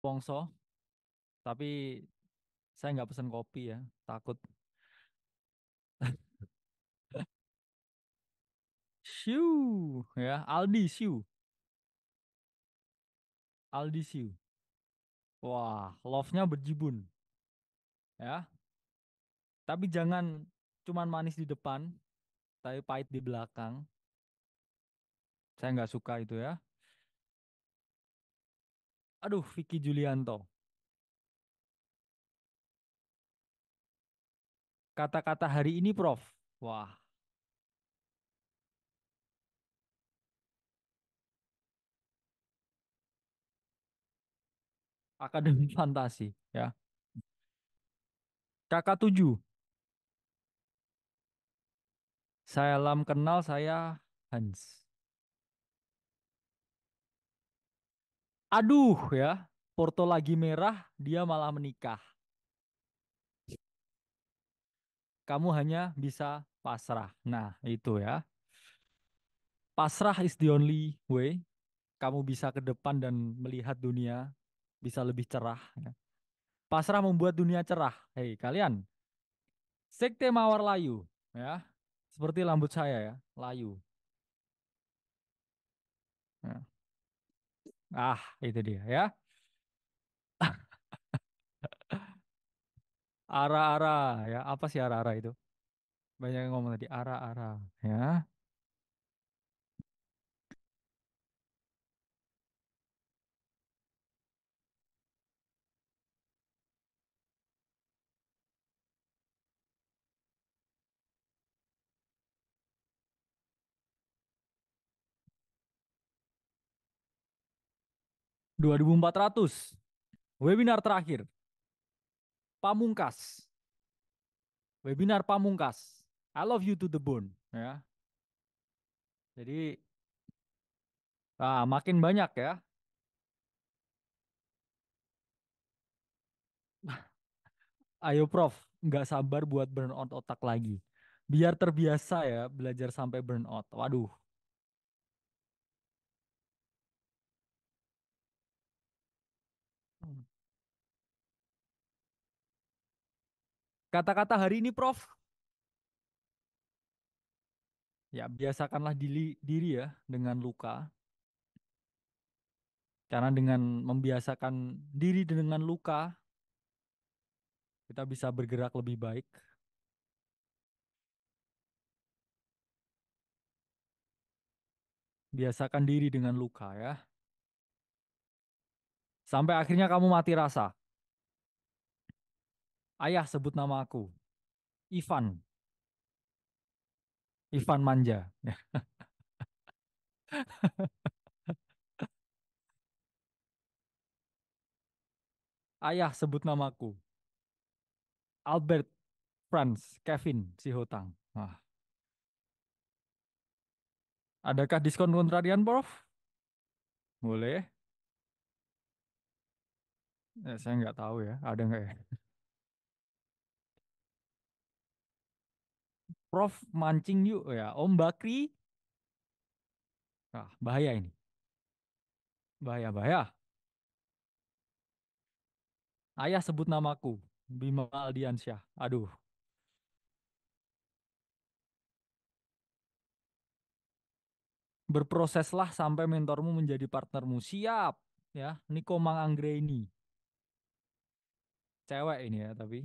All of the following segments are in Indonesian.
Pongso, tapi saya nggak pesen kopi ya, takut. Siu, ya, Aldi Siu, Aldi Siu. Wah, love-nya berjibun, ya. Tapi jangan cuman manis di depan, tapi pahit di belakang. Saya nggak suka itu ya. Aduh, Vicky Julianto. Kata-kata hari ini, Prof. Wah, Akademi Fantasi, ya. Kakak tujuh. Saya lam kenal saya Hans. Aduh, ya. Porto lagi merah, dia malah menikah. Kamu hanya bisa pasrah. Nah, itu ya. Pasrah is the only way. Kamu bisa ke depan dan melihat dunia bisa lebih cerah. Ya. Pasrah membuat dunia cerah. Hei, kalian. Sekte Mawar Layu. Ya. Seperti rambut saya ya. Layu. Ya. Ah, itu dia ya. Ara-ara. Ya, apa sih ara-ara itu? Banyak yang ngomong tadi. Ara-ara. Ya. 2400. Webinar terakhir. Pamungkas. Webinar Pamungkas. I love you to the bone. Ya. Jadi, makin banyak ya. Ayo Prof, nggak sabar buat burnout otak lagi. Biar terbiasa ya belajar sampai burnout. Waduh, kata-kata hari ini Prof, ya biasakanlah diri ya dengan luka. Karena dengan membiasakan diri dengan luka, kita bisa bergerak lebih baik. Biasakan diri dengan luka ya. Sampai akhirnya kamu mati rasa. Ayah sebut nama aku. Ivan. Ivan Manja. Ayah sebut namaku. Albert Franz Kevin Sihotang. Wah, adakah diskon kontrarian, Prof? Boleh. Saya nggak tahu ya. Ada nggak ya? Prof mancing yuk ya. Om Bakri. Ah, bahaya ini. Bahaya, bahaya. Ayah sebut namaku. Bima Aldiansyah. Aduh. Berproseslah sampai mentormu menjadi partnermu. Siap. Ya. Niko Mang Anggreni. Cewek ini ya tapi.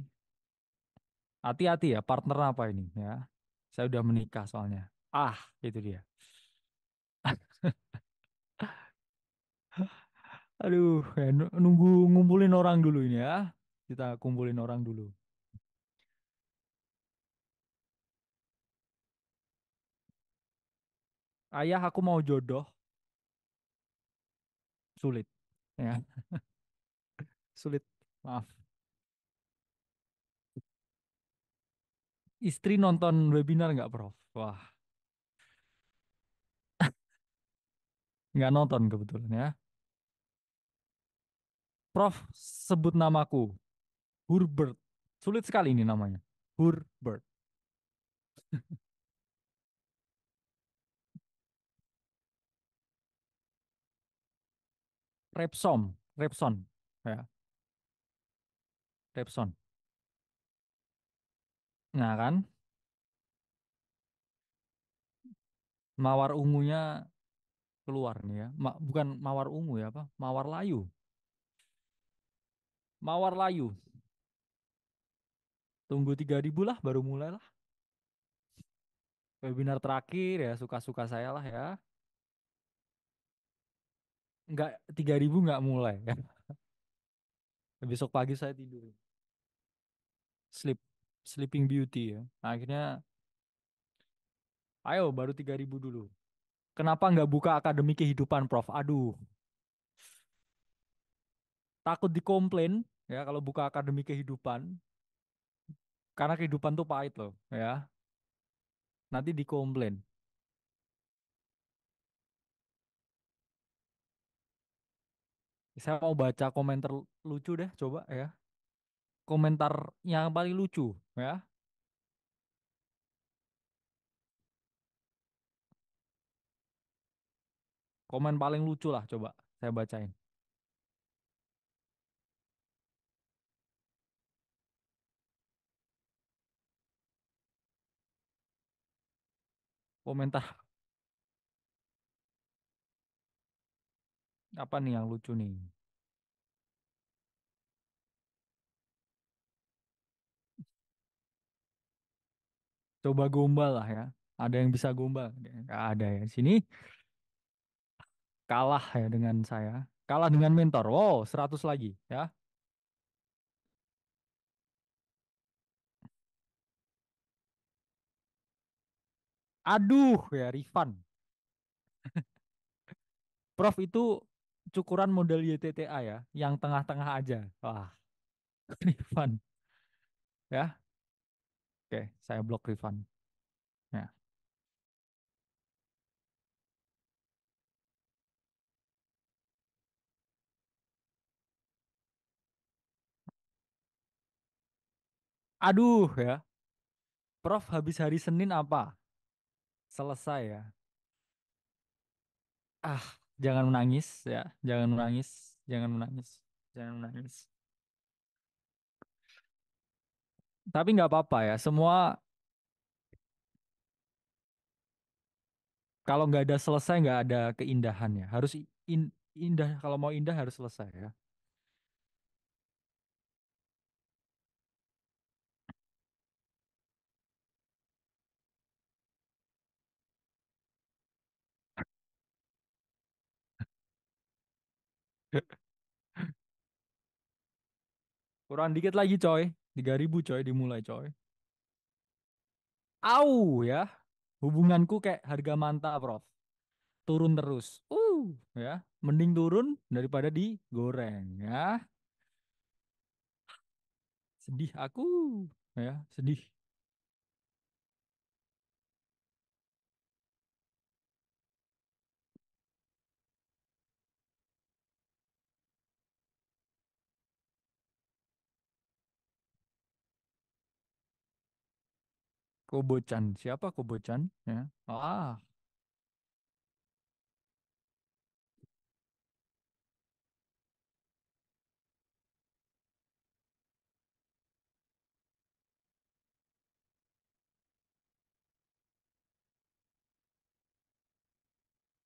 Hati-hati ya. Partner apa ini ya. Saya udah menikah soalnya. Ah, itu dia. Aduh, ya, nunggu ngumpulin orang dulu ini ya. Kita kumpulin orang dulu. Ayah, aku mau jodoh. Sulit. Ya, sulit. Maaf. Istri nonton webinar nggak, Prof? Wah, nggak nonton kebetulan ya. Prof, sebut namaku. Hurbert. Sulit sekali ini namanya. Hurbert. Repsom. Repson. ya, Repson. Nah kan, mawar ungunya keluar nih ya. Bukan mawar ungu ya, apa? Mawar layu. Mawar layu. Tunggu 3.000 lah, baru mulai lah. Webinar terakhir ya, suka-suka saya lah ya. Nggak, 3.000 nggak mulai ya. Besok pagi saya tidur. Sleep, Sleeping Beauty ya. Akhirnya, ayo baru 3.000 dulu. Kenapa nggak buka akademi kehidupan, Prof? Aduh, takut dikomplain ya kalau buka akademi kehidupan. Karena kehidupan tuh pahit loh ya. Nanti dikomplain. Saya mau baca komentar lucu deh, coba ya. Komentar yang paling lucu ya. Komen paling lucu lah, coba saya bacain. Komentar apa nih yang lucu nih? Coba gombal lah ya. Ada yang bisa gombal? Nggak ada ya. Sini kalah ya dengan saya. Kalah dengan mentor. Wow, 100 lagi ya. Aduh ya Rifan. Prof itu cukuran model YTTA ya, yang tengah-tengah aja. Wah, Rifan ya. Oke, saya blok Rifan. Ya. Aduh ya. Prof habis hari Senin apa? Selesai ya. Ah, jangan menangis ya. Jangan menangis. Jangan menangis. Jangan menangis. Tapi nggak apa-apa ya. Semua kalau nggak ada selesai nggak ada keindahannya. Harus indah. Kalau mau indah harus selesai ya. Kurang dikit lagi coy. 3.000 coy dimulai coy. Au ya. Hubunganku kayak harga manta, Prof. Turun terus. Ya. Mending turun daripada digoreng ya. Sedih aku. Ya, sedih. Kobocan. Siapa Kobocan? Ya. Ah,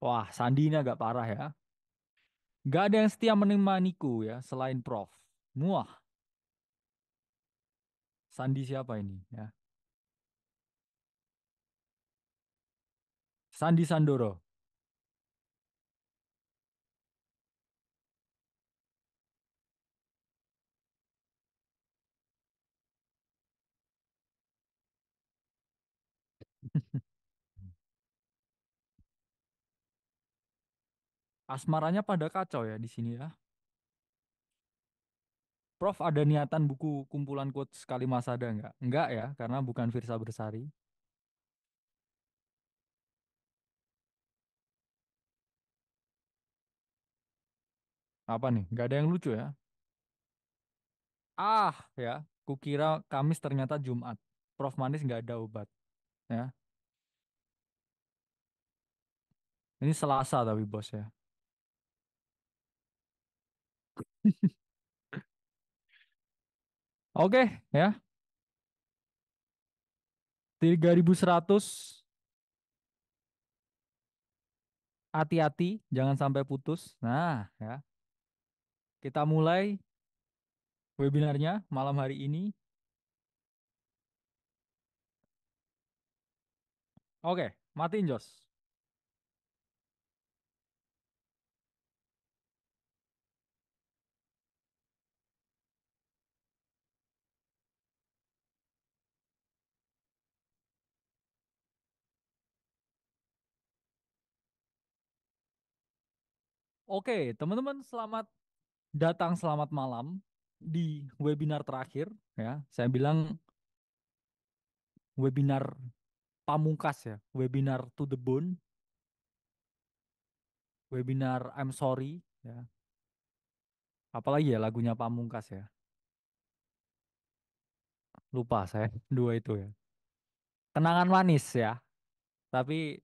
wah, Sandi ini agak parah ya. Gak ada yang setia menemaniku ya, selain Prof. Muah, Sandi siapa ini ya? Sandi Sandoro. Asmaranya pada kacau ya di sini ya. Prof ada niatan buku kumpulan quotes Kalimasada nggak? Nggak ya, karena bukan Firsa Bersari. Apa nih? Nggak ada yang lucu ya? Ah ya, kukira Kamis ternyata Jumat. Prof Manis nggak ada obat ya. Ini Selasa tapi bos ya. Oke, ya. 3100, hati-hati, jangan sampai putus. Nah, ya. Kita mulai webinarnya malam hari ini. Oke, matiin Jos. Oke, teman-teman, selamat datang, selamat malam di webinar terakhir. Ya, saya bilang webinar pamungkas ya, webinar to the bone, webinar I'm sorry. Ya, apalagi ya lagunya pamungkas ya. Lupa saya dua itu ya. Kenangan manis ya, tapi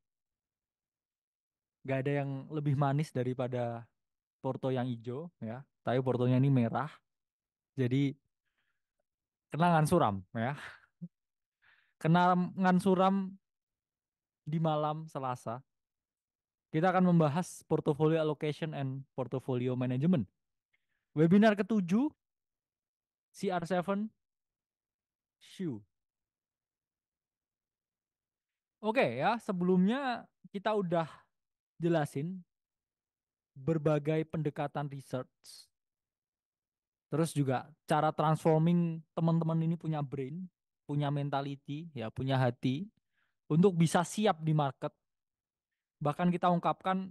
gak ada yang lebih manis daripada Porto yang hijau ya. Tapi Portonya ini merah, jadi kenangan suram ya. Kenangan suram di malam Selasa. Kita akan membahas portfolio allocation and portfolio management. Webinar ketujuh, CR7 Shoe. Oke ya, sebelumnya kita udah jelasin berbagai pendekatan research, terus juga cara transforming teman-teman ini punya brain, punya mentality, ya, punya hati untuk bisa siap di market. Bahkan kita ungkapkan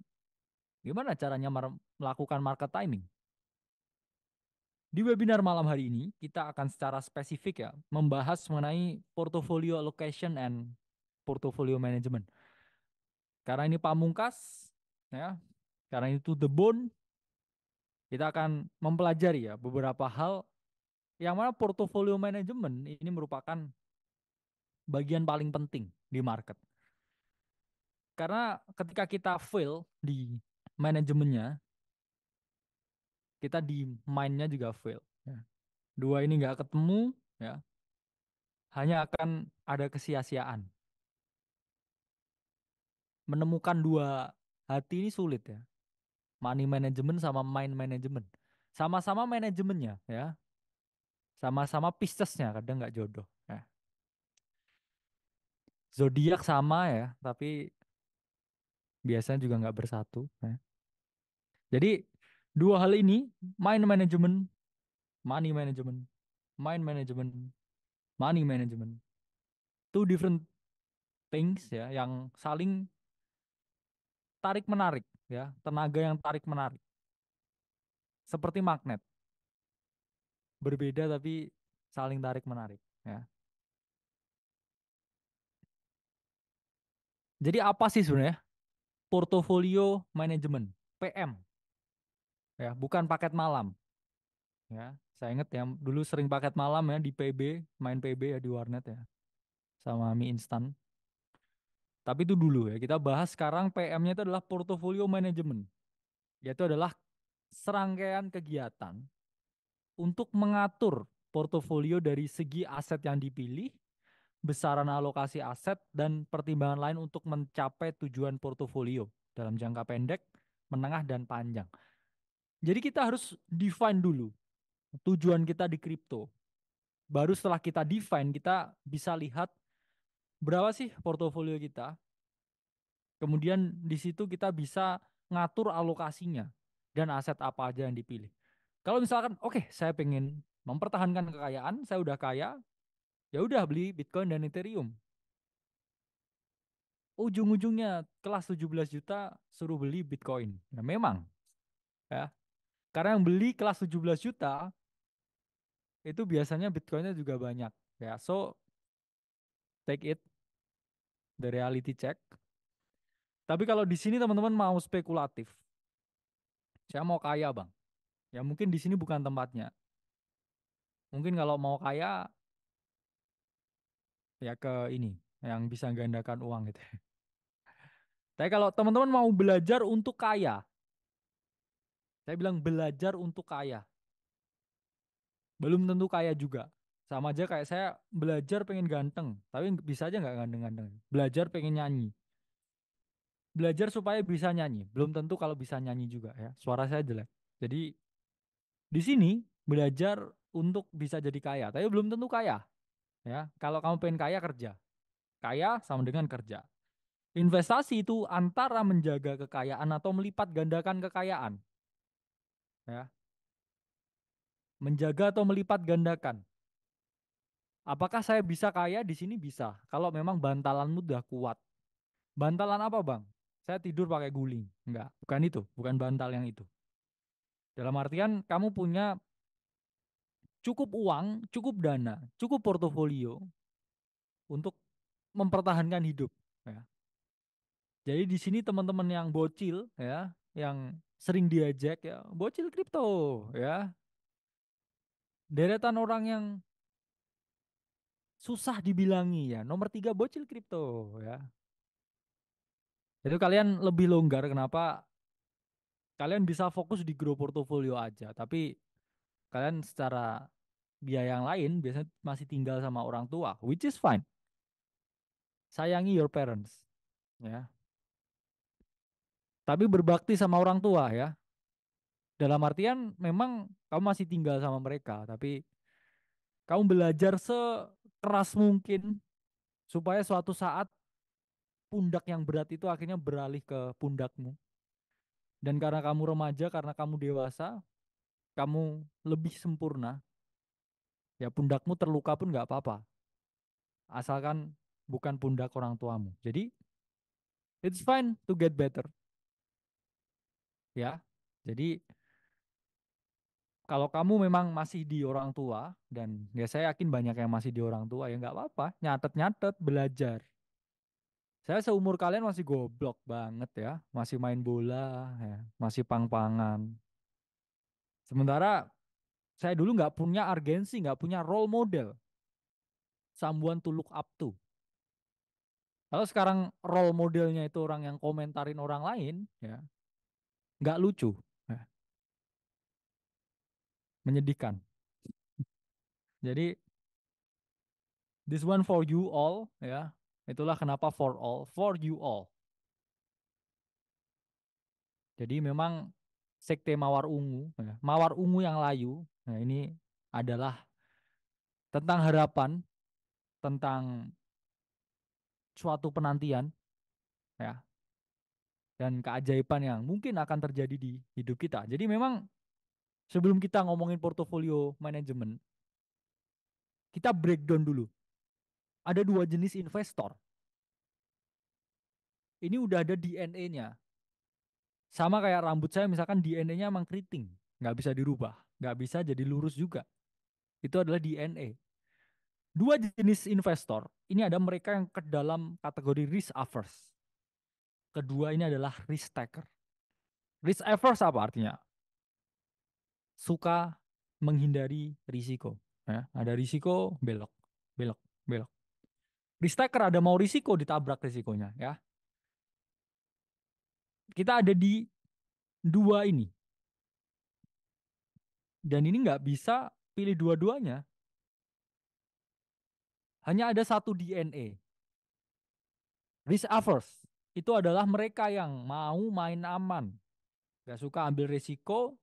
gimana caranya melakukan market timing. Di webinar malam hari ini, kita akan secara spesifik ya membahas mengenai portfolio allocation and portfolio management. Karena ini pamungkas, ya, karena itu the bone, kita akan mempelajari ya beberapa hal yang mana portfolio management ini merupakan bagian paling penting di market. Karena ketika kita fail di manajemennya, kita di mindnya juga fail. Ya. Dua ini nggak ketemu, ya, hanya akan ada kesia-siaan. Menemukan dua hati ini sulit ya. Money management sama mind management. Sama-sama manajemennya ya. Sama-sama Piscesnya kadang nggak jodoh. Ya. Zodiak sama ya, tapi biasanya juga nggak bersatu. Ya. Jadi dua hal ini, mind management, money management, mind management, money management, two different things ya, yang saling tarik menarik ya, tenaga yang tarik menarik, seperti magnet, berbeda tapi saling tarik menarik. Ya. Jadi apa sih sebenarnya portfolio management (PM) ya, bukan paket malam ya. Saya ingat yang dulu sering paket malam ya di PB, main PB ya di warnet ya sama mie instan. Tapi itu dulu ya. Kita bahas sekarang PM-nya itu adalah portfolio management, yaitu adalah serangkaian kegiatan untuk mengatur portofolio dari segi aset yang dipilih, besaran alokasi aset, dan pertimbangan lain untuk mencapai tujuan portofolio dalam jangka pendek, menengah, dan panjang. Jadi kita harus define dulu tujuan kita di kripto. Baru setelah kita define, kita bisa lihat berapa sih portofolio kita. Kemudian di situ kita bisa ngatur alokasinya dan aset apa aja yang dipilih. Kalau misalkan, oke, saya pengen mempertahankan kekayaan, saya udah kaya, ya udah beli Bitcoin dan Ethereum. Ujung-ujungnya kelas 17 juta suruh beli Bitcoin. Ya memang, ya. Karena yang beli kelas 17 juta itu biasanya Bitcoinnya juga banyak. Ya, so take it the reality check. Tapi kalau di sini teman-teman mau spekulatif, saya mau kaya bang. Ya mungkin di sini bukan tempatnya. Mungkin kalau mau kaya ya ke ini yang bisa gandakan uang gitu. Tapi kalau teman-teman mau belajar untuk kaya, saya bilang belajar untuk kaya. Belum tentu kaya juga. Sama aja kayak saya belajar pengen ganteng, tapi bisa aja nggak ganteng-ganteng. Belajar pengen nyanyi, belajar supaya bisa nyanyi. Belum tentu kalau bisa nyanyi juga ya. Suara saya jelek. Jadi di sini belajar untuk bisa jadi kaya, tapi belum tentu kaya ya. Kalau kamu pengen kaya kerja, kaya sama dengan kerja. Investasi itu antara menjaga kekayaan atau melipat gandakan kekayaan ya. Menjaga atau melipat gandakan. Apakah saya bisa kaya di sini? Bisa. Kalau memang bantalanmu udah kuat. Bantalan apa, Bang? Saya tidur pakai guling. Enggak, bukan itu. Bukan bantal yang itu. Dalam artian kamu punya cukup uang, cukup dana, cukup portofolio untuk mempertahankan hidup. Ya. Jadi di sini teman-teman yang bocil, ya, yang sering diajak, ya, bocil kripto, ya, deretan orang yang susah dibilangi, ya, nomor tiga bocil kripto, ya. Itu kalian lebih longgar. Kenapa? Kalian bisa fokus di grow portofolio aja, tapi kalian secara biaya yang lain biasanya masih tinggal sama orang tua, which is fine. Sayangi your parents, ya. Tapi berbakti sama orang tua ya. Dalam artian memang kamu masih tinggal sama mereka, tapi kamu belajar sekeras mungkin supaya suatu saat pundak yang berat itu akhirnya beralih ke pundakmu. Dan karena kamu remaja, karena kamu dewasa, kamu lebih sempurna. Ya pundakmu terluka pun nggak apa-apa, asalkan bukan pundak orang tuamu. Jadi it's fine to get better, ya. Jadi kalau kamu memang masih di orang tua, dan ya saya yakin banyak yang masih di orang tua, ya nggak apa-apa, nyatet-nyatet, belajar. Saya seumur kalian masih goblok banget ya, masih main bola, ya, masih pang-pangan. Sementara saya dulu nggak punya urgensi, nggak punya role model, someone to look up to. Kalau sekarang role modelnya itu orang yang komentarin orang lain, ya nggak lucu, ya, menyedihkan. Jadi this one for you all, ya. Itulah kenapa for you all. Jadi memang sekte Mawar Ungu, ya, Mawar Ungu yang layu, nah ini adalah tentang harapan, tentang suatu penantian, ya, dan keajaiban yang mungkin akan terjadi di hidup kita. Jadi memang sebelum kita ngomongin portofolio manajemen, kita breakdown dulu. Ada dua jenis investor. Ini udah ada DNA-nya. Sama kayak rambut saya, misalkan DNA-nya emang keriting, nggak bisa dirubah, nggak bisa jadi lurus juga. Itu adalah DNA. Dua jenis investor, ini ada mereka yang ke dalam kategori risk averse. Kedua ini adalah risk taker. Risk averse apa artinya? Suka menghindari risiko. Ya, ada risiko, belok, belok, belok. Risk taker ada mau risiko, ditabrak risikonya. Ya, kita ada di dua ini. Dan ini nggak bisa pilih dua-duanya. Hanya ada satu DNA. Risk averse itu adalah mereka yang mau main aman, nggak suka ambil risiko,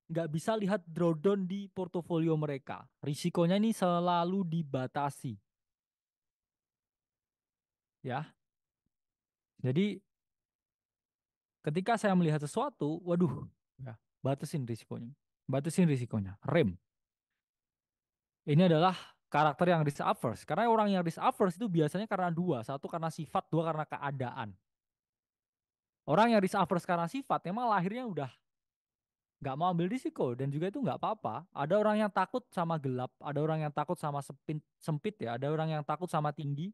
nggak bisa lihat drawdown di portofolio mereka. Risikonya ini selalu dibatasi, ya. Jadi ketika saya melihat sesuatu, waduh, ya, batasin risikonya, batasin risikonya, rem. Ini adalah karakter yang risk averse. Karena orang yang risk averse itu biasanya karena dua, satu karena sifat, dua karena keadaan. Orang yang risk averse karena sifat, memang lahirnya udah nggak mau ambil risiko dan juga itu nggak apa-apa. Ada orang yang takut sama gelap, ada orang yang takut sama sempit, sempit ya, ada orang yang takut sama tinggi,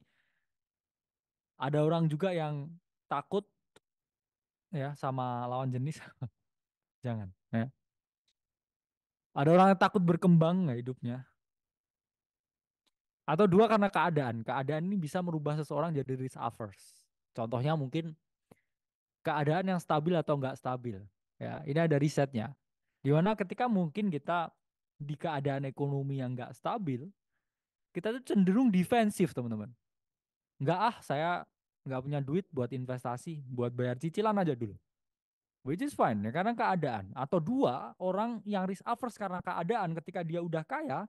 ada orang juga yang takut ya sama lawan jenis. Jangan. Ya. Ada orang yang takut berkembang nggak hidupnya. Atau dua karena keadaan. Keadaan ini bisa merubah seseorang jadi risk averse. Contohnya mungkin keadaan yang stabil atau nggak stabil. Ya, ini ada risetnya. Di mana ketika mungkin kita di keadaan ekonomi yang nggak stabil, Kita tuh cenderung defensif, teman-teman. Nggak ah, saya nggak punya duit buat investasi, buat bayar cicilan aja dulu. Which is fine ya, karena keadaan. Atau dua, orang yang risk averse karena keadaan ketika dia udah kaya,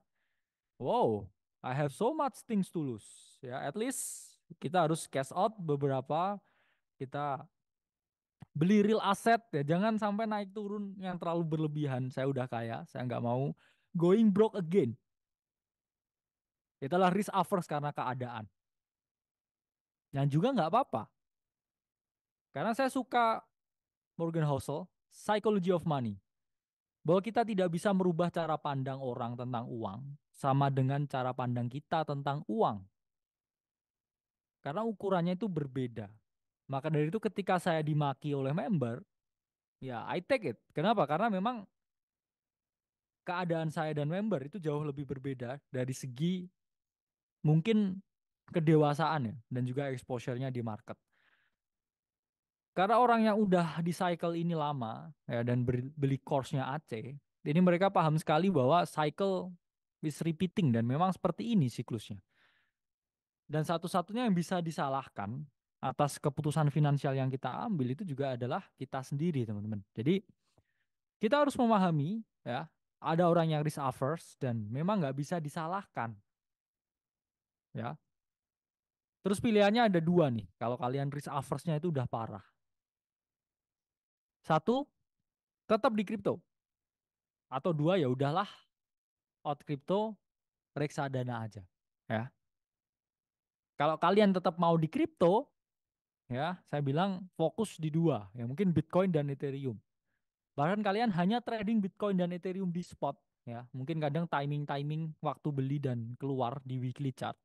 wow, I have so much things to lose. Ya, at least kita harus cash out beberapa, kita beli real aset ya, jangan sampai naik turun yang terlalu berlebihan. Saya udah kaya, saya nggak mau going broke again. Itulah risk averse karena keadaan. Yang juga nggak apa-apa, karena saya suka Morgan Housel, Psychology of Money, bahwa kita tidak bisa merubah cara pandang orang tentang uang sama dengan cara pandang kita tentang uang, karena ukurannya itu berbeda. Maka dari itu ketika saya dimaki oleh member, ya I take it. Kenapa? Karena memang keadaan saya dan member itu jauh lebih berbeda dari segi mungkin kedewasaan ya dan juga exposure-nya di market. Karena orang yang udah di cycle ini lama ya dan beli course-nya AC, ini mereka paham sekali bahwa cycle is repeating dan memang seperti ini siklusnya. Dan satu-satunya yang bisa disalahkan atas keputusan finansial yang kita ambil itu juga adalah kita sendiri, teman-teman. Jadi kita harus memahami ya, ada orang yang risk averse dan memang nggak bisa disalahkan ya. Terus pilihannya ada dua nih. Kalau kalian risk averse-nya itu udah parah. Satu, tetap di kripto. Atau dua, ya udahlah, out kripto, reksadana aja. Ya. Kalau kalian tetap mau di kripto, ya, saya bilang fokus di dua, ya mungkin Bitcoin dan Ethereum. Bahkan kalian hanya trading Bitcoin dan Ethereum di spot, ya. Mungkin kadang timing-timing waktu beli dan keluar di weekly chart.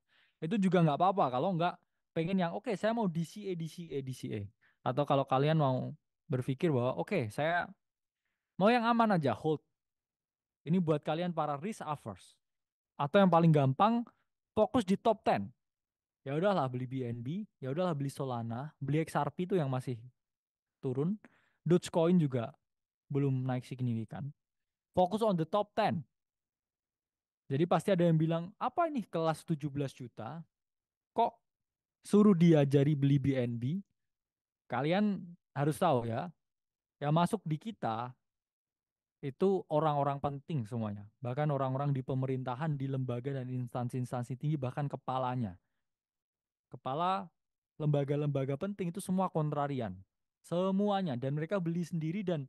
Itu juga nggak apa-apa kalau nggak pengen yang oke, saya mau DCA, DCA, DCA. Atau kalau kalian mau berpikir bahwa oke, saya mau yang aman aja, hold. Ini buat kalian para risk averse. Atau yang paling gampang, fokus di top 10. Ya udahlah beli BNB, ya udahlah beli Solana, beli XRP itu yang masih turun. Dogecoin juga belum naik signifikan. Fokus on the top 10. Jadi pasti ada yang bilang, apa ini kelas 17 juta? Kok suruh diajari beli BNB? Kalian harus tahu ya, yang masuk di kita itu orang-orang penting semuanya. Bahkan orang-orang di pemerintahan, di lembaga dan instansi-instansi tinggi, bahkan kepalanya. Kepala lembaga-lembaga penting itu semua kontrarian. Semuanya. Dan mereka beli sendiri dan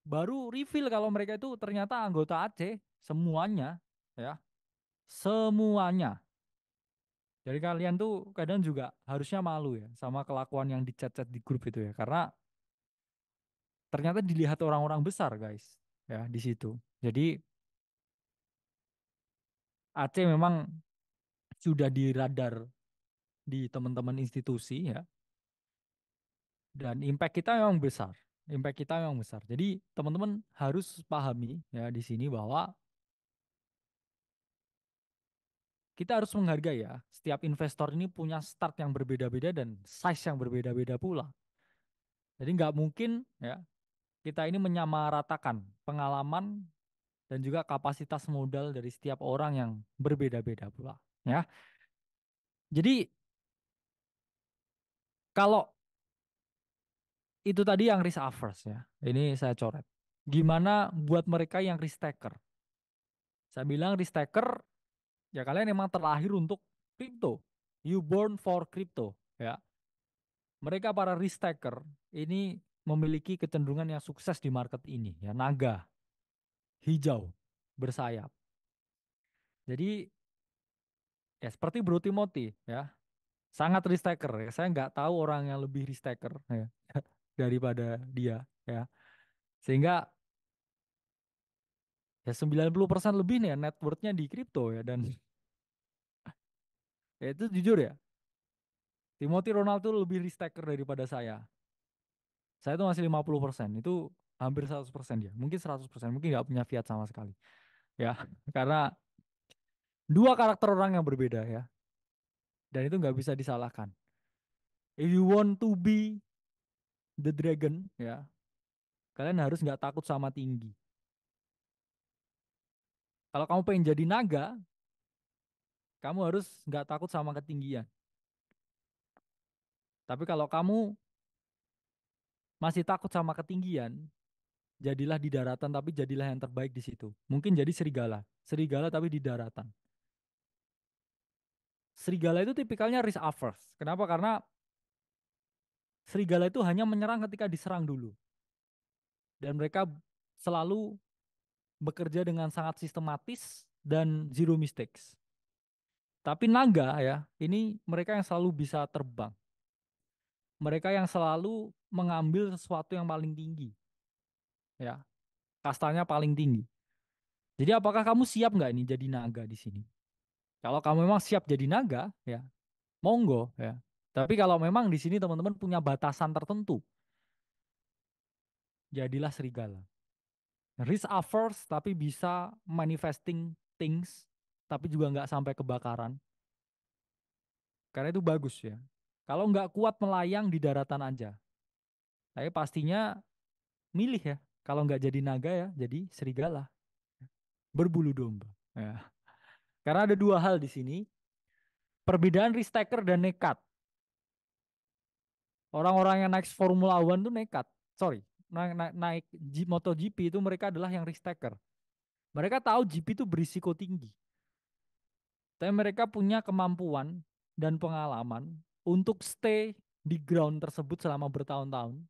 baru reveal kalau mereka itu ternyata anggota AC. Semuanya. Ya. Semuanya. Jadi kalian tuh kadang juga harusnya malu ya sama kelakuan yang di chat-chat di grup itu ya. Karena ternyata dilihat orang-orang besar guys. Ya di situ. Jadi AC memang sudah di radar di teman-teman institusi ya. Dan impact kita memang besar. Impact kita memang besar. Jadi teman-teman harus pahami ya di sini bahwa kita harus menghargai ya. Setiap investor ini punya start yang berbeda-beda dan size yang berbeda-beda pula. Jadi nggak mungkin ya kita ini menyamaratakan pengalaman dan juga kapasitas modal dari setiap orang yang berbeda-beda pula. Ya. Jadi kalau itu tadi yang risk averse ya. Ini saya coret. Gimana buat mereka yang risk taker? Saya bilang risk taker ya kalian emang terlahir untuk crypto. You born for crypto, ya. Mereka para risk taker ini memiliki kecenderungan yang sukses di market ini, ya. Naga, hijau, bersayap. Jadi ya seperti Bro Timothy, ya. Sangat risk taker, ya. Saya nggak tahu orang yang lebih risk taker, ya, daripada dia, ya. Sehingga ya 90% lebih nih ya net worth-nya di kripto ya dan ya itu jujur ya. Timothy Ronaldo lebih risk taker daripada saya. Saya tuh masih 50%, itu hampir 100% dia. Mungkin 100%, mungkin nggak punya fiat sama sekali. Ya, karena dua karakter orang yang berbeda ya. Dan itu nggak bisa disalahkan. If you want to be the dragon, ya, kalian harus nggak takut sama tinggi. Kalau kamu pengen jadi naga, Kamu harus nggak takut sama ketinggian. Tapi kalau kamu masih takut sama ketinggian, jadilah di daratan tapi jadilah yang terbaik di situ. Mungkin jadi serigala. Serigala tapi di daratan. Serigala itu tipikalnya risk averse. Kenapa? Karena serigala itu hanya menyerang ketika diserang dulu. Dan mereka selalu bekerja dengan sangat sistematis dan zero mistakes. Tapi naga ya, ini mereka yang selalu bisa terbang. Mereka yang selalu mengambil sesuatu yang paling tinggi, ya, kastanya paling tinggi. Jadi apakah kamu siap nggak ini jadi naga di sini? Kalau kamu memang siap jadi naga, ya, monggo, ya. Tapi kalau memang di sini teman-teman punya batasan tertentu, jadilah serigala. Risk averse tapi bisa manifesting things, tapi juga nggak sampai kebakaran. Karena itu bagus ya. Kalau nggak kuat melayang di daratan aja. Tapi pastinya milih ya. Kalau nggak jadi naga ya, jadi serigala. Berbulu domba. Ya. Karena ada dua hal di sini. Perbedaan risk taker dan nekat. Orang-orang yang naik Formula One tuh nekat. Sorry, naik MotoGP itu mereka adalah yang risk taker. Mereka tahu GP itu berisiko tinggi. Tapi mereka punya kemampuan dan pengalaman untuk stay di ground tersebut selama bertahun-tahun.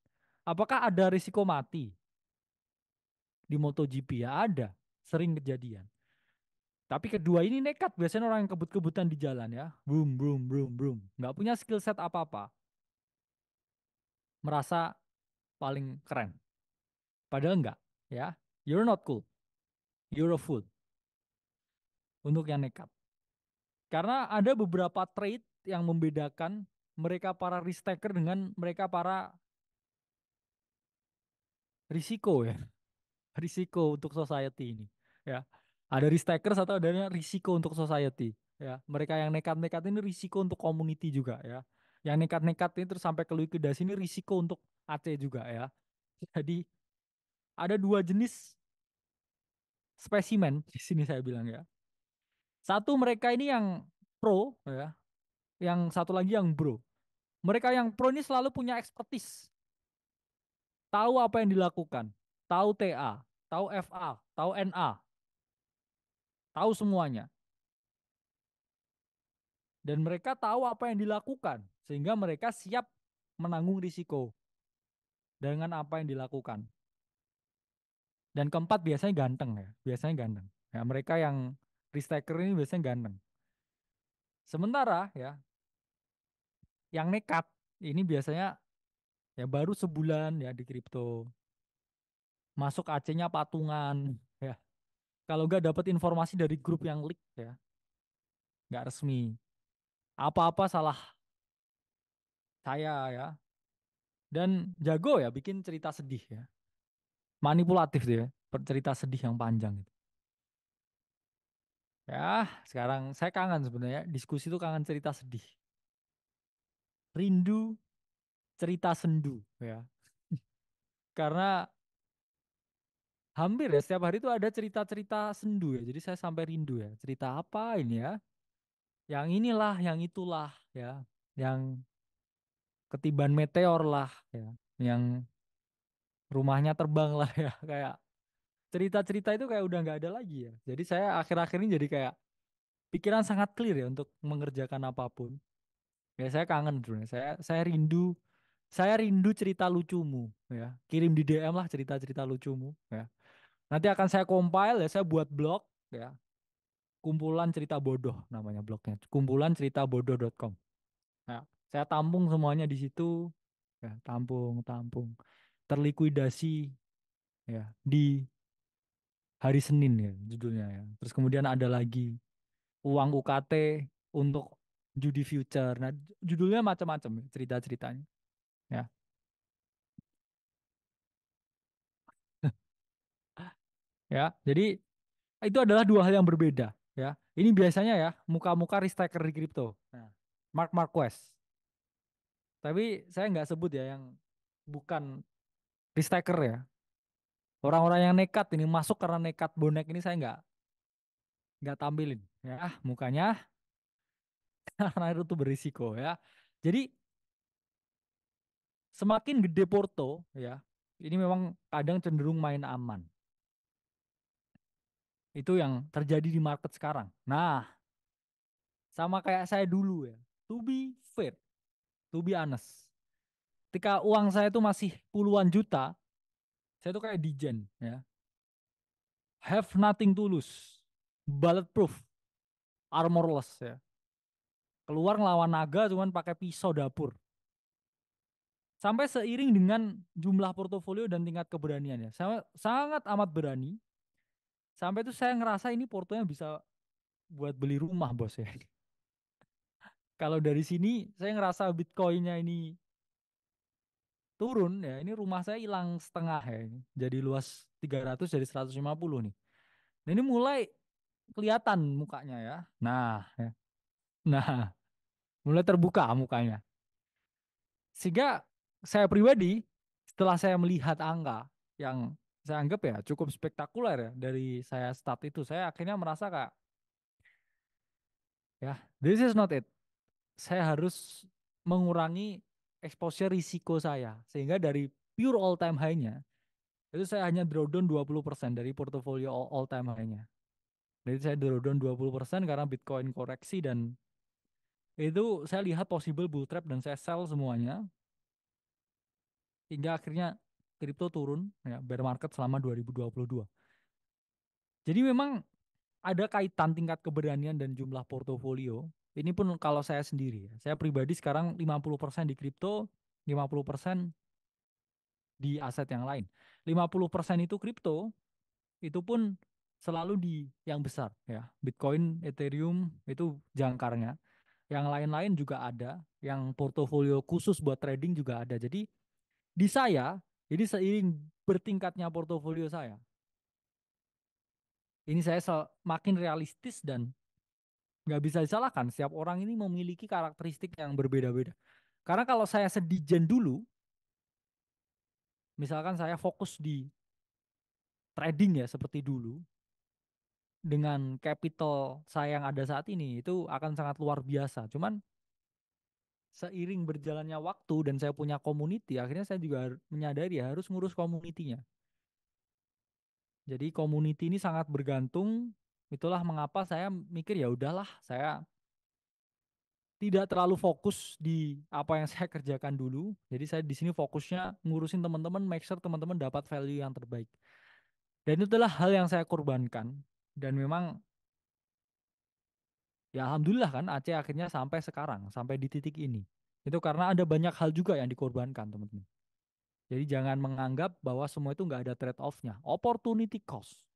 Apakah ada risiko mati di MotoGP? Ya ada, sering kejadian. Tapi kedua ini nekat, biasanya orang yang kebut-kebutan di jalan ya. Boom, boom, boom, boom. Nggak punya skill set apa-apa. Merasa paling keren. Padahal enggak, ya. You're not cool. You're a fool untuk yang nekat. Karena ada beberapa trait yang membedakan mereka para risk taker dengan mereka para risiko ya. Risiko untuk society ini. Ya. Ada risk takers atau ada risiko untuk society. Ya. Mereka yang nekat-nekat ini risiko untuk community juga ya. Yang nekat-nekat ini terus sampai ke likuidasi ini risiko untuk AC juga ya. Jadi ada dua jenis spesimen di sini saya bilang ya. Satu mereka ini yang pro ya, yang satu lagi yang bro. Mereka yang pro ini selalu punya expertise, tahu apa yang dilakukan, tahu TA, tahu FA, tahu NA, tahu semuanya. Dan mereka tahu apa yang dilakukan, sehingga mereka siap menanggung risiko dengan apa yang dilakukan. Dan keempat biasanya ganteng ya, biasanya ganteng. Ya, mereka yang risk taker ini biasanya ganteng. Sementara ya, yang nekat ini biasanya ya baru sebulan ya di kripto, masuk AC-nya patungan ya. Kalau nggak dapat informasi dari grup yang leak ya, nggak resmi. Apa-apa salah saya ya. Dan jago ya bikin cerita sedih ya. Manipulatif dia, cerita sedih yang panjang itu. Ya, sekarang saya kangen sebenarnya diskusi itu kangen cerita sedih. Rindu cerita sendu ya. Karena hampir ya setiap hari itu ada cerita-cerita sendu ya. Jadi saya sampai rindu ya. Cerita apa ini ya? Yang inilah, yang itulah ya. Yang ketiban meteor lah ya. Yang rumahnya terbang lah ya. Kayak cerita-cerita itu kayak udah nggak ada lagi ya. Jadi saya akhir-akhir ini jadi kayak pikiran sangat clear ya untuk mengerjakan apapun. Ya saya kangen sebenarnya. Saya rindu cerita lucumu ya. Kirim di DM lah cerita-cerita lucumu ya. Nanti akan saya compile ya, saya buat blog ya. Kumpulan cerita bodoh namanya blognya. Kumpulan cerita bodoh.com. Ya, saya tampung semuanya di situ ya, tampung, tampung. Terlikuidasi ya di hari Senin ya judulnya ya. Terus kemudian ada lagi uang UKT untuk judi future. Nah, judulnya macam-macam ya, cerita-ceritanya. Ya. Ya, jadi itu adalah dua hal yang berbeda ya. Ini biasanya ya muka-muka risk taker di kripto. Nah, Mark Marquez. Tapi saya nggak sebut ya yang bukan risk taker ya. Orang-orang yang nekat ini masuk karena nekat bonek ini saya nggak tampilin ya mukanya. karena itu berisiko ya. Jadi semakin gede Porto ya, ini memang kadang cenderung main aman. Itu yang terjadi di market sekarang. Nah, sama kayak saya dulu ya. To be fair, to be honest. Ketika uang saya itu masih puluhan juta, saya tuh kayak Dijen ya. Have nothing to lose. Bulletproof, armorless ya. Keluar ngelawan naga cuman pakai pisau dapur. Sampai seiring dengan jumlah portofolio dan tingkat keberaniannya. Saya sangat amat berani. Sampai itu saya ngerasa ini portonya bisa buat beli rumah bos ya. Kalau dari sini saya ngerasa Bitcoinnya ini turun ya, ini rumah saya hilang setengah ya. Jadi luas 300 jadi 150 nih. Nah, ini mulai kelihatan mukanya ya. Nah, ya. Nah, mulai terbuka mukanya. Sehingga saya pribadi setelah saya melihat angka yang saya anggap ya cukup spektakuler ya dari saya start itu, saya akhirnya merasa kayak ya, this is not it. Saya harus mengurangi exposure risiko saya sehingga dari pure all time high-nya itu saya hanya drawdown 20% dari portofolio all time high-nya. Jadi saya drawdown 20% karena Bitcoin koreksi dan itu saya lihat possible bull trap dan saya sell semuanya hingga akhirnya kripto turun ya bear market selama 2022. Jadi memang ada kaitan tingkat keberanian dan jumlah portofolio. Ini pun kalau saya sendiri ya. Saya pribadi sekarang 50% di kripto, 50% di aset yang lain. 50% itu kripto, itu pun selalu di yang besar ya. Bitcoin, Ethereum itu jangkarnya. Yang lain-lain juga ada, yang portofolio khusus buat trading juga ada. Jadi di saya, jadi seiring bertingkatnya portofolio saya, ini saya makin realistis dan nggak bisa disalahkan. Setiap orang ini memiliki karakteristik yang berbeda-beda. Karena kalau saya sedijen dulu, misalkan saya fokus di trading ya seperti dulu, dengan capital saya yang ada saat ini, itu akan sangat luar biasa. Cuman seiring berjalannya waktu dan saya punya community, akhirnya saya juga menyadari ya, harus ngurus community-nya. Jadi community ini sangat bergantung. Itulah mengapa saya mikir ya udahlah, saya tidak terlalu fokus di apa yang saya kerjakan dulu. Jadi saya di sini fokusnya ngurusin teman-teman, make sure teman-teman dapat value yang terbaik. Dan itu adalah hal yang saya korbankan. Dan memang ya alhamdulillah kan Aceh akhirnya sampai sekarang, sampai di titik ini. Itu karena ada banyak hal juga yang dikorbankan teman-teman. Jadi jangan menganggap bahwa semua itu nggak ada trade-off-nya. Opportunity cost.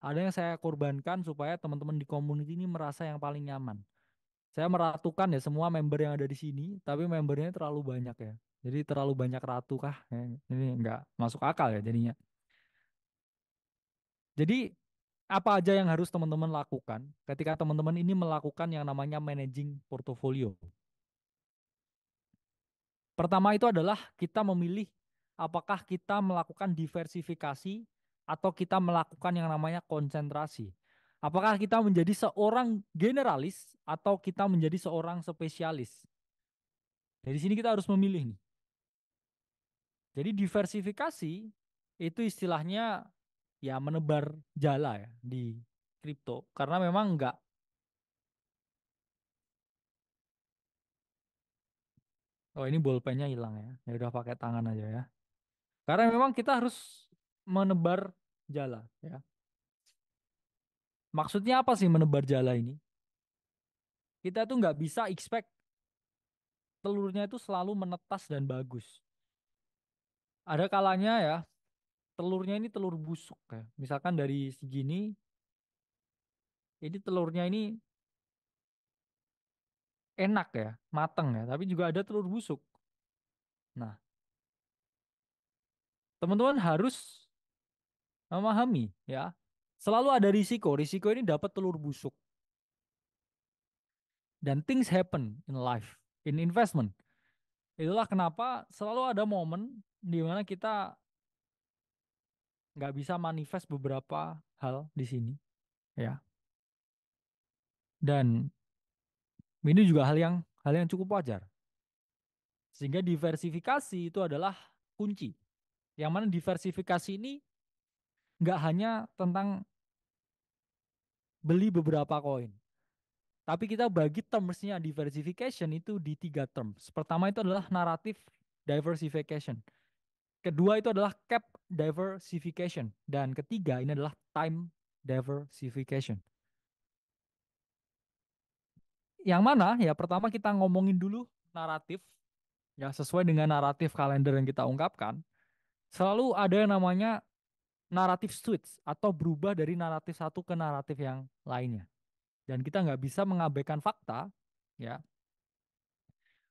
Ada yang saya korbankan supaya teman-teman di community ini merasa yang paling nyaman. Saya meratukan ya semua member yang ada di sini, tapi membernya terlalu banyak ya. Jadi terlalu banyak ratu kah? Ini nggak masuk akal ya jadinya. Jadi apa aja yang harus teman-teman lakukan ketika teman-teman ini melakukan yang namanya managing portfolio? Pertama itu adalah kita memilih apakah kita melakukan diversifikasi atau kita melakukan yang namanya konsentrasi. Apakah kita menjadi seorang generalis atau kita menjadi seorang spesialis? Dari sini kita harus memilih nih. Jadi diversifikasi itu istilahnya ya menebar jala ya di kripto karena memang enggak. Oh ini bolpennya hilang ya. Ya udah pakai tangan aja ya. Karena memang kita harus menebar jala ya. Maksudnya apa sih menebar jala ini? Kita tuh nggak bisa expect telurnya itu selalu menetas dan bagus. Ada kalanya ya telurnya ini telur busuk ya. Misalkan dari segini, ini telurnya ini enak ya, mateng ya. Tapi juga ada telur busuk. Nah, teman-teman harus memahami ya. Selalu ada risiko. Risiko ini dapat telur busuk. Dan things happen in life, in investment. Itulah kenapa selalu ada momen di mana kita nggak bisa manifest beberapa hal di sini, ya. Dan Ini juga hal yang cukup wajar. Sehingga diversifikasi itu adalah kunci. Yang mana diversifikasi ini nggak hanya tentang beli beberapa koin. Tapi kita bagi termsnya diversification itu di 3 terms. Pertama itu adalah narrative diversification. Kedua itu adalah cap diversification. Dan ketiga ini adalah time diversification. Yang mana ya pertama kita ngomongin dulu naratif. Ya sesuai dengan naratif kalender yang kita ungkapkan. Selalu ada yang namanya naratif switch atau berubah dari naratif satu ke naratif yang lainnya. Dan kita nggak bisa mengabaikan fakta, ya.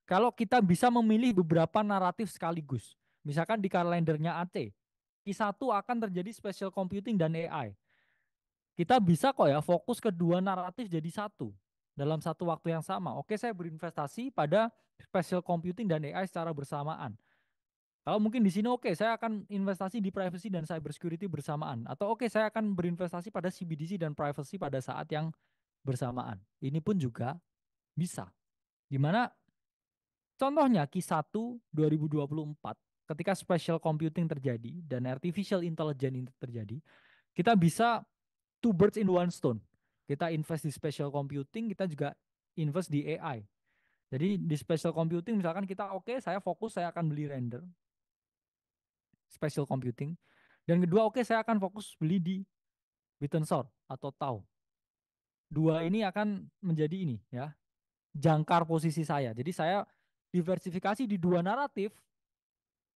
Kalau kita bisa memilih beberapa naratif sekaligus, misalkan di kalendernya AC, Q1 akan terjadi special computing dan AI. Kita bisa kok ya fokus ke dua naratif jadi satu dalam satu waktu yang sama. Oke, saya berinvestasi pada special computing dan AI secara bersamaan. Kalau mungkin di sini oke, saya akan investasi di privacy dan cyber security bersamaan. Atau oke, saya akan berinvestasi pada CBDC dan privacy pada saat yang bersamaan. Ini pun juga bisa. Di mana contohnya Q1 2024 ketika special computing terjadi dan artificial intelligence itu terjadi, kita bisa two birds in one stone. Kita invest di special computing, kita juga invest di AI. Jadi di special computing misalkan kita oke, saya fokus saya akan beli render special computing. Dan kedua oke, saya akan fokus beli di Bitensor atau Tau. Dua ini akan menjadi ini ya, jangkar posisi saya. Jadi saya diversifikasi di dua naratif.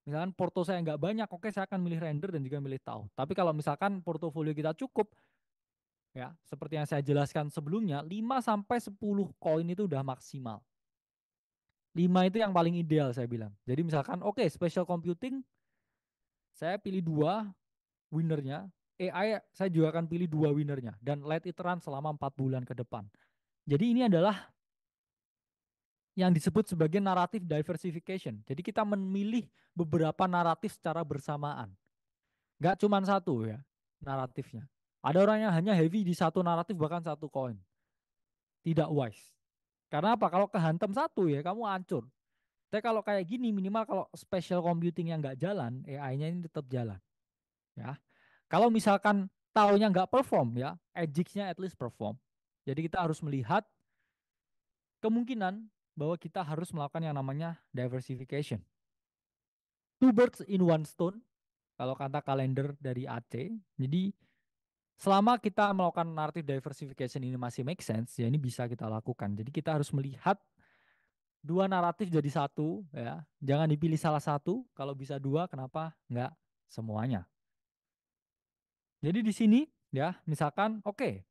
Misalkan porto saya nggak banyak, oke saya akan milih render dan juga milih Tau. Tapi kalau misalkan portofolio kita cukup, ya seperti yang saya jelaskan sebelumnya, 5 sampai 10 koin itu udah maksimal. 5 itu yang paling ideal saya bilang. Jadi misalkan oke, special computing saya pilih dua winnernya, AI saya juga akan pilih dua winnernya dan let it run selama 4 bulan ke depan. Jadi ini adalah yang disebut sebagai naratif diversification. Jadi kita memilih beberapa naratif secara bersamaan. Nggak cuma satu ya naratifnya. Ada orang yang hanya heavy di satu naratif bahkan satu koin. Tidak wise. Karena apa? Kalau kehantam satu ya kamu hancur. Tapi kalau kayak gini minimal kalau special computing yang nggak jalan, AI-nya ini tetap jalan. Ya. Kalau misalkan tahunya nggak perform ya, edge-nya at least perform. Jadi kita harus melihat kemungkinan bahwa kita harus melakukan yang namanya diversification. Two birds in one stone, kalau kata kalender dari AC. Jadi selama kita melakukan narrative diversification ini masih make sense, ya ini bisa kita lakukan. Jadi kita harus melihat dua naratif jadi satu, ya. Jangan dipilih salah satu. Kalau bisa dua, kenapa nggak semuanya? Jadi di sini, ya, misalkan, oke,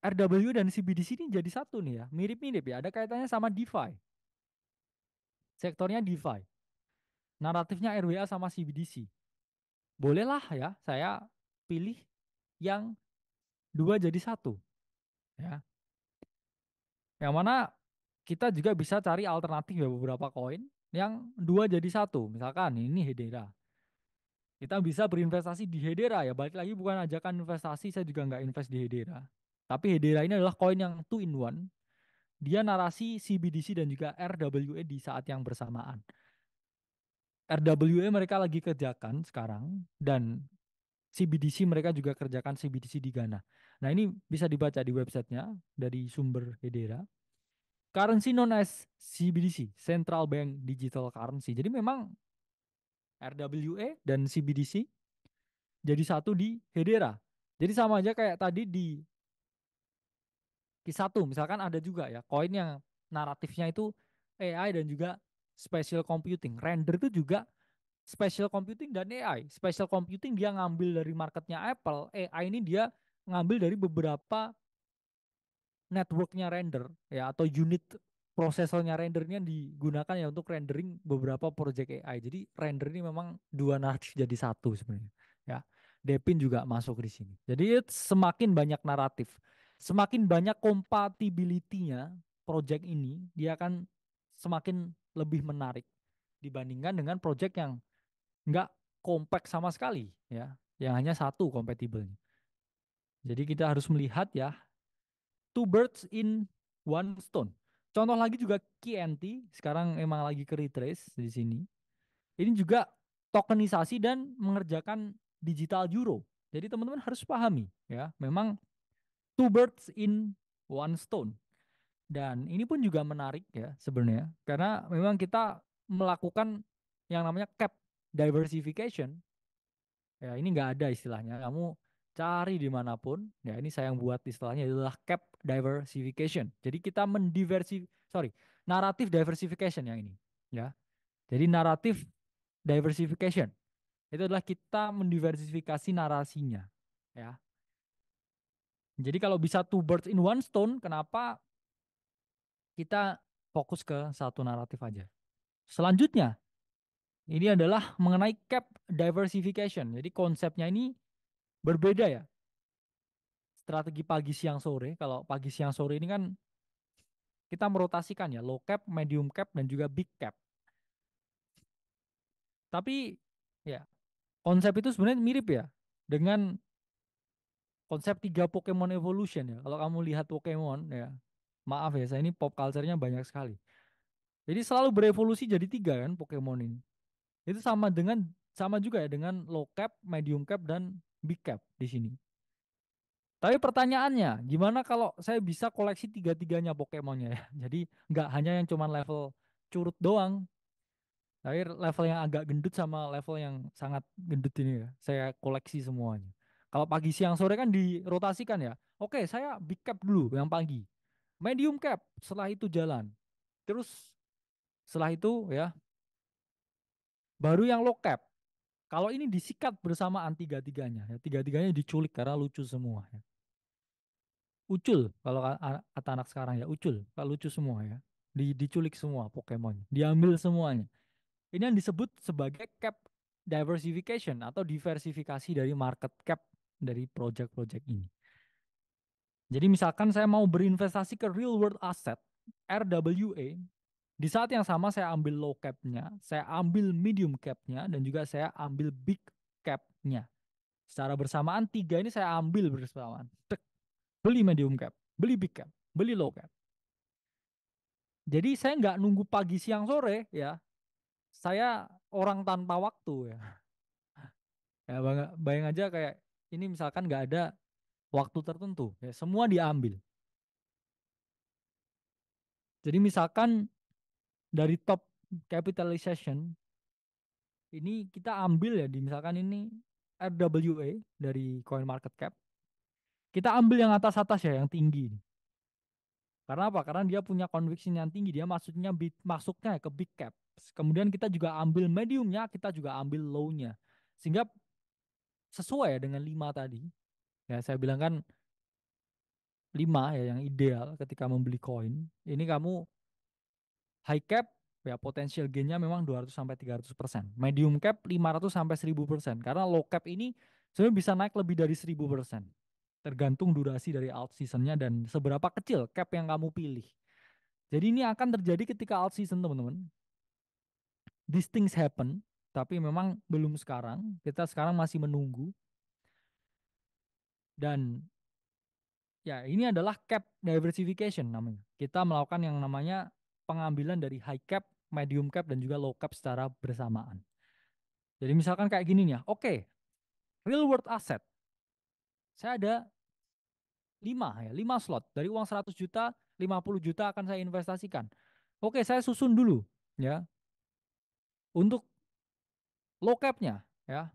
RW dan CBDC ini jadi satu nih ya, mirip-mirip ya. Ada kaitannya sama DeFi. Sektornya DeFi. Naratifnya RWA sama CBDC. Bolehlah ya, saya pilih yang dua jadi satu, ya. Yang mana kita juga bisa cari alternatif ya beberapa koin yang dua jadi satu. Misalkan ini Hedera. Kita bisa berinvestasi di Hedera ya. Balik lagi bukan ajakan investasi, saya juga nggak invest di Hedera. Tapi Hedera ini adalah koin yang two in one. Dia narasi CBDC dan juga RWA di saat yang bersamaan. RWA mereka lagi kerjakan sekarang dan CBDC mereka juga kerjakan CBDC di Ghana. Nah ini bisa dibaca di websitenya dari sumber Hedera. Currency known as CBDC, Central Bank Digital Currency. Jadi memang RWA dan CBDC jadi satu di Hedera. Jadi sama aja kayak tadi di Q1, misalkan ada juga ya koin yang naratifnya itu AI dan juga spatial computing. Render itu juga spatial computing dan AI. Spatial computing dia ngambil dari marketnya Apple, AI ini dia ngambil dari beberapa networknya render ya atau unit prosesornya rendernya digunakan ya untuk rendering beberapa project AI. Jadi render ini memang dua naratif jadi satu sebenarnya. Ya, Depin juga masuk di sini. Jadi semakin banyak naratif, semakin banyak compatibility-nya project ini, dia akan semakin lebih menarik dibandingkan dengan project yang nggak kompak sama sekali ya, yang hanya satu compatible. Jadi kita harus melihat ya two birds in one stone. Contoh lagi juga KNT, sekarang emang lagi ke retrace di sini. Ini juga tokenisasi dan mengerjakan digital euro. Jadi teman-teman harus pahami ya, memang two birds in one stone. Dan ini pun juga menarik ya sebenarnya, karena memang kita melakukan yang namanya cap diversification. Ya ini nggak ada istilahnya. Kamu cari dimanapun. Ya ini saya yang buat istilahnya adalah cap diversification. Jadi kita naratif diversification yang ini. Ya. Jadi naratif diversification itu adalah kita mendiversifikasi narasinya. Ya. Jadi kalau bisa two birds in one stone, kenapa kita fokus ke satu naratif aja? Selanjutnya, ini adalah mengenai cap diversification. Jadi konsepnya ini berbeda ya. Strategi pagi siang sore. Kalau pagi siang sore ini kan kita merotasikan ya, low cap, medium cap, dan juga big cap. Tapi ya konsep itu sebenarnya mirip ya dengan konsep tiga Pokemon Evolution ya. Kalau kamu lihat Pokemon ya, maaf ya, saya ini pop culture-nya banyak sekali. Jadi selalu berevolusi jadi tiga kan Pokemon ini. Itu sama juga ya dengan low cap, medium cap, dan big cap di sini. Tapi pertanyaannya, gimana kalau saya bisa koleksi tiga-tiganya Pokemonnya ya? Jadi nggak hanya yang cuman level curut doang, tapi level yang agak gendut sama level yang sangat gendut ini ya. Saya koleksi semuanya. Kalau pagi, siang, sore kan dirotasikan ya. Oke, saya big cap dulu yang pagi. Medium cap, setelah itu jalan. Terus setelah itu ya, baru yang low cap. Kalau ini disikat bersamaan tiga-tiganya ya. Tiga-tiganya diculik karena lucu semua ya. Ucul kalau kata anak sekarang ya, ucul, kalau lucu semua ya. Diculik semua Pokemon, diambil semuanya. Ini yang disebut sebagai cap diversification atau diversifikasi dari market cap dari project-project ini. Jadi misalkan saya mau berinvestasi ke real world asset RWA, di saat yang sama saya ambil low cap-nya, saya ambil medium cap-nya, dan juga saya ambil big cap-nya. Secara bersamaan tiga ini saya ambil bersamaan. Beli medium cap, beli big cap, beli low cap. Jadi saya nggak nunggu pagi, siang, sore ya. Saya orang tanpa waktu ya. Ya bayang aja kayak ini misalkan nggak ada waktu tertentu ya, semua diambil. Jadi misalkan dari top capitalization ini kita ambil ya, di misalkan ini RWA dari coin market cap. Kita ambil yang atas-atas ya, yang tinggi. Karena apa? Karena dia punya conviction yang tinggi. Dia masuknya ke big cap. Kemudian kita juga ambil mediumnya, kita juga ambil low-nya. Sehingga sesuai ya dengan 5 tadi. Ya, saya bilang kan 5 ya yang ideal ketika membeli koin. Ini kamu high cap ya potensial gainnya memang 200 sampai 300%. Medium cap 500 sampai 1000%. Karena low cap ini sebenarnya bisa naik lebih dari 1000%. Tergantung durasi dari alt seasonnya dan seberapa kecil cap yang kamu pilih. Jadi ini akan terjadi ketika alt season teman-teman. These things happen, tapi memang belum sekarang. Kita sekarang masih menunggu. Dan ya ini adalah cap diversification namanya. Kita melakukan yang namanya pengambilan dari high cap, medium cap, dan juga low cap secara bersamaan. Jadi misalkan kayak gini nih ya, oke, real world asset. Saya ada 5 slot. Dari uang 100 juta, 50 juta akan saya investasikan. Oke, saya susun dulu ya. Untuk low capnya ya,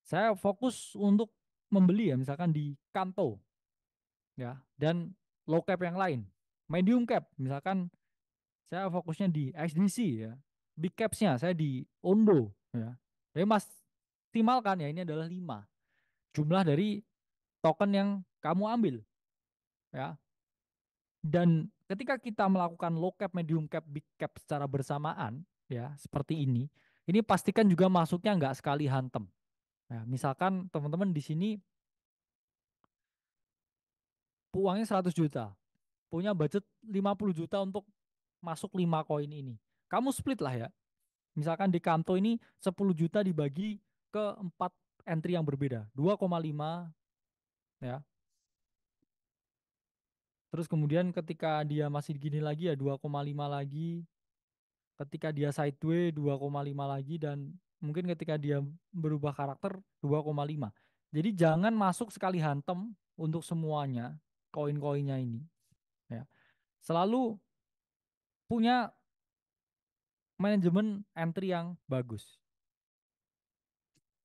saya fokus untuk membeli ya misalkan di Kanto ya, dan low cap yang lain. Medium cap misalkan saya fokusnya di XDC ya. Big capsnya saya di Ondo ya. Jadi maksimalkan ya, ini adalah 5 jumlah dari token yang kamu ambil ya. Dan ketika kita melakukan low cap, medium cap, big cap secara bersamaan ya seperti ini pastikan juga masuknya nggak sekali hantem. Nah, misalkan teman-teman di sini uangnya 100 juta, punya budget 50 juta untuk masuk 5 koin ini. Kamu split lah ya. Misalkan di Kanto ini 10 juta dibagi ke 4 entry yang berbeda. 2,5 ya. Terus kemudian ketika dia masih gini lagi ya 2,5 lagi. Ketika dia sideways 2,5 lagi dan mungkin ketika dia berubah karakter 2,5. Jadi jangan masuk sekali hantem untuk semuanya koin-koinnya ini ya. Selalu punya manajemen entry yang bagus.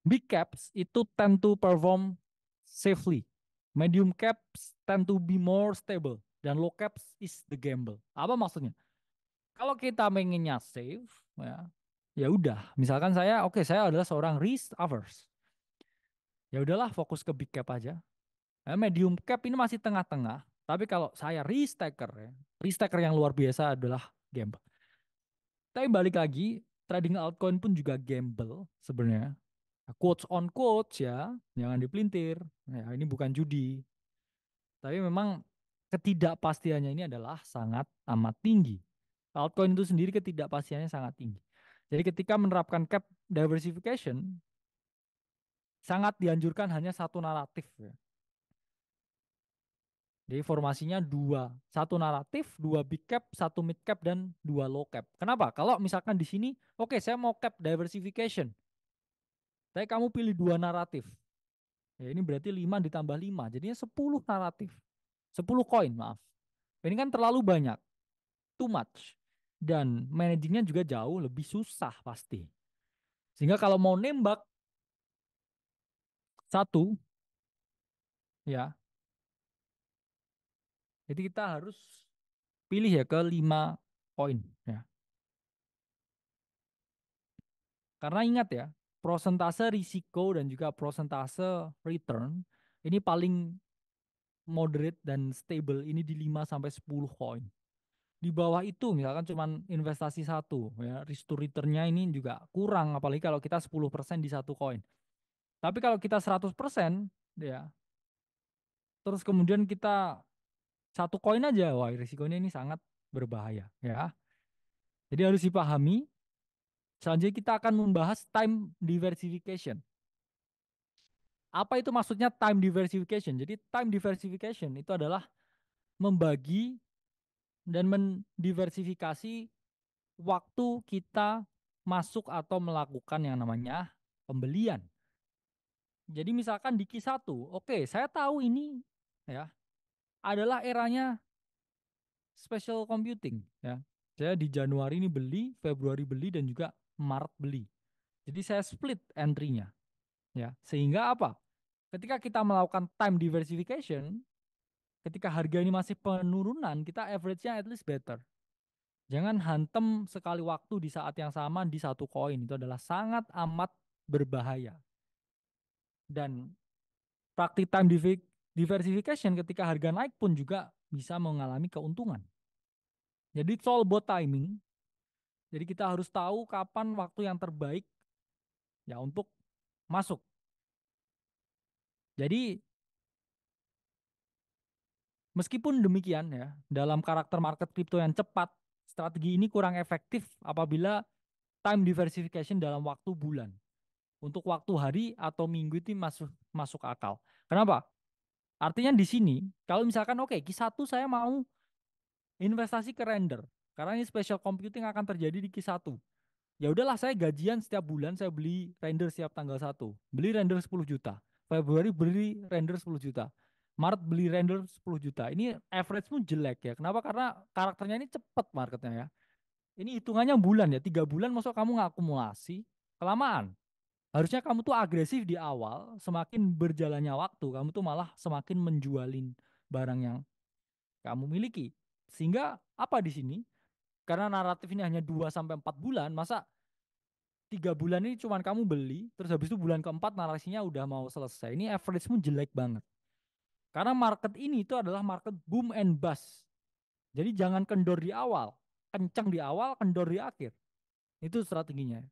Big caps itu tend to perform safely. Medium caps tend to be more stable dan low caps is the gamble. Apa maksudnya? Kalau kita pengennya safe, ya, ya udah. Misalkan saya, oke, saya adalah seorang risk averse. Ya udahlah, fokus ke big cap aja. Medium cap ini masih tengah-tengah. Tapi kalau saya risk taker, ya, risk taker yang luar biasa adalah gamble. Tapi balik lagi, trading altcoin pun juga gamble sebenarnya. Quotes on quotes ya, jangan dipelintir. Ya, ini bukan judi. Tapi memang ketidakpastiannya ini adalah sangat amat tinggi. Altcoin itu sendiri ketidakpastiannya sangat tinggi. Jadi ketika menerapkan cap diversification, sangat dianjurkan hanya satu naratif ya. Jadi formasinya dua, satu naratif, dua big cap, satu mid cap, dan dua low cap. Kenapa? Kalau misalkan di sini, oke, saya mau cap diversification, tapi kamu pilih dua naratif. Ya ini berarti 5 ditambah 5, jadinya 10 naratif. 10 koin, maaf. Ini kan terlalu banyak, too much. Dan managingnya juga jauh lebih susah pasti. Sehingga kalau mau nembak satu, ya, jadi kita harus pilih ya ke 5 koin. Ya. Karena ingat ya, prosentase risiko dan juga prosentase return ini paling moderate dan stable ini di 5 sampai 10 koin. Di bawah itu misalkan cuman investasi satu ya, risk to return-nya ini juga kurang apalagi kalau kita 10% di satu koin. Tapi kalau kita 100% ya, terus kemudian kita satu koin aja, wah risikonya ini sangat berbahaya ya. Jadi harus dipahami. Selanjutnya kita akan membahas time diversification. Apa itu maksudnya time diversification? Jadi time diversification itu adalah membagi dan mendiversifikasi waktu kita masuk atau melakukan yang namanya pembelian. Jadi misalkan di Q1, oke, saya tahu ini ya adalah eranya special computing ya. Saya di Januari ini beli, Februari beli dan juga Maret beli. Jadi saya split entry-nya ya. Sehingga apa? Ketika kita melakukan time diversification, ketika harga ini masih penurunan, kita average-nya at least better. Jangan hantem sekali waktu di saat yang sama di satu koin. Itu adalah sangat amat berbahaya. Dan praktik time diversification ketika harga naik pun juga bisa mengalami keuntungan. Jadi it's all about timing. Jadi kita harus tahu kapan waktu yang terbaik ya untuk masuk. Jadi meskipun demikian ya, dalam karakter market kripto yang cepat, strategi ini kurang efektif apabila time diversification dalam waktu bulan. Untuk waktu hari atau minggu itu masuk masuk akal. Kenapa? Artinya di sini, kalau misalkan oke, Q1 saya mau investasi ke render. Karena ini special computing akan terjadi di Q1. Ya udahlah saya gajian setiap bulan saya beli render setiap tanggal 1. Beli render 10 juta. Februari beli render 10 juta. Maret beli render 10 juta. Ini average-mu jelek ya. Kenapa? Karena karakternya ini cepat marketnya ya. Ini hitungannya bulan ya. 3 bulan masuk kamu ngakumulasi. Kelamaan. Harusnya kamu tuh agresif di awal. Semakin berjalannya waktu. Kamu tuh malah semakin menjualin barang yang kamu miliki. Sehingga apa di sini? Karena naratif ini hanya 2 sampai 4 bulan, masa 3 bulan ini cuman kamu beli, terus habis itu bulan keempat narasinya udah mau selesai. Ini average-mu jelek banget. Karena market ini itu adalah market boom and bust. Jadi jangan kendor di awal. Kenceng di awal, kendor di akhir. Itu strateginya.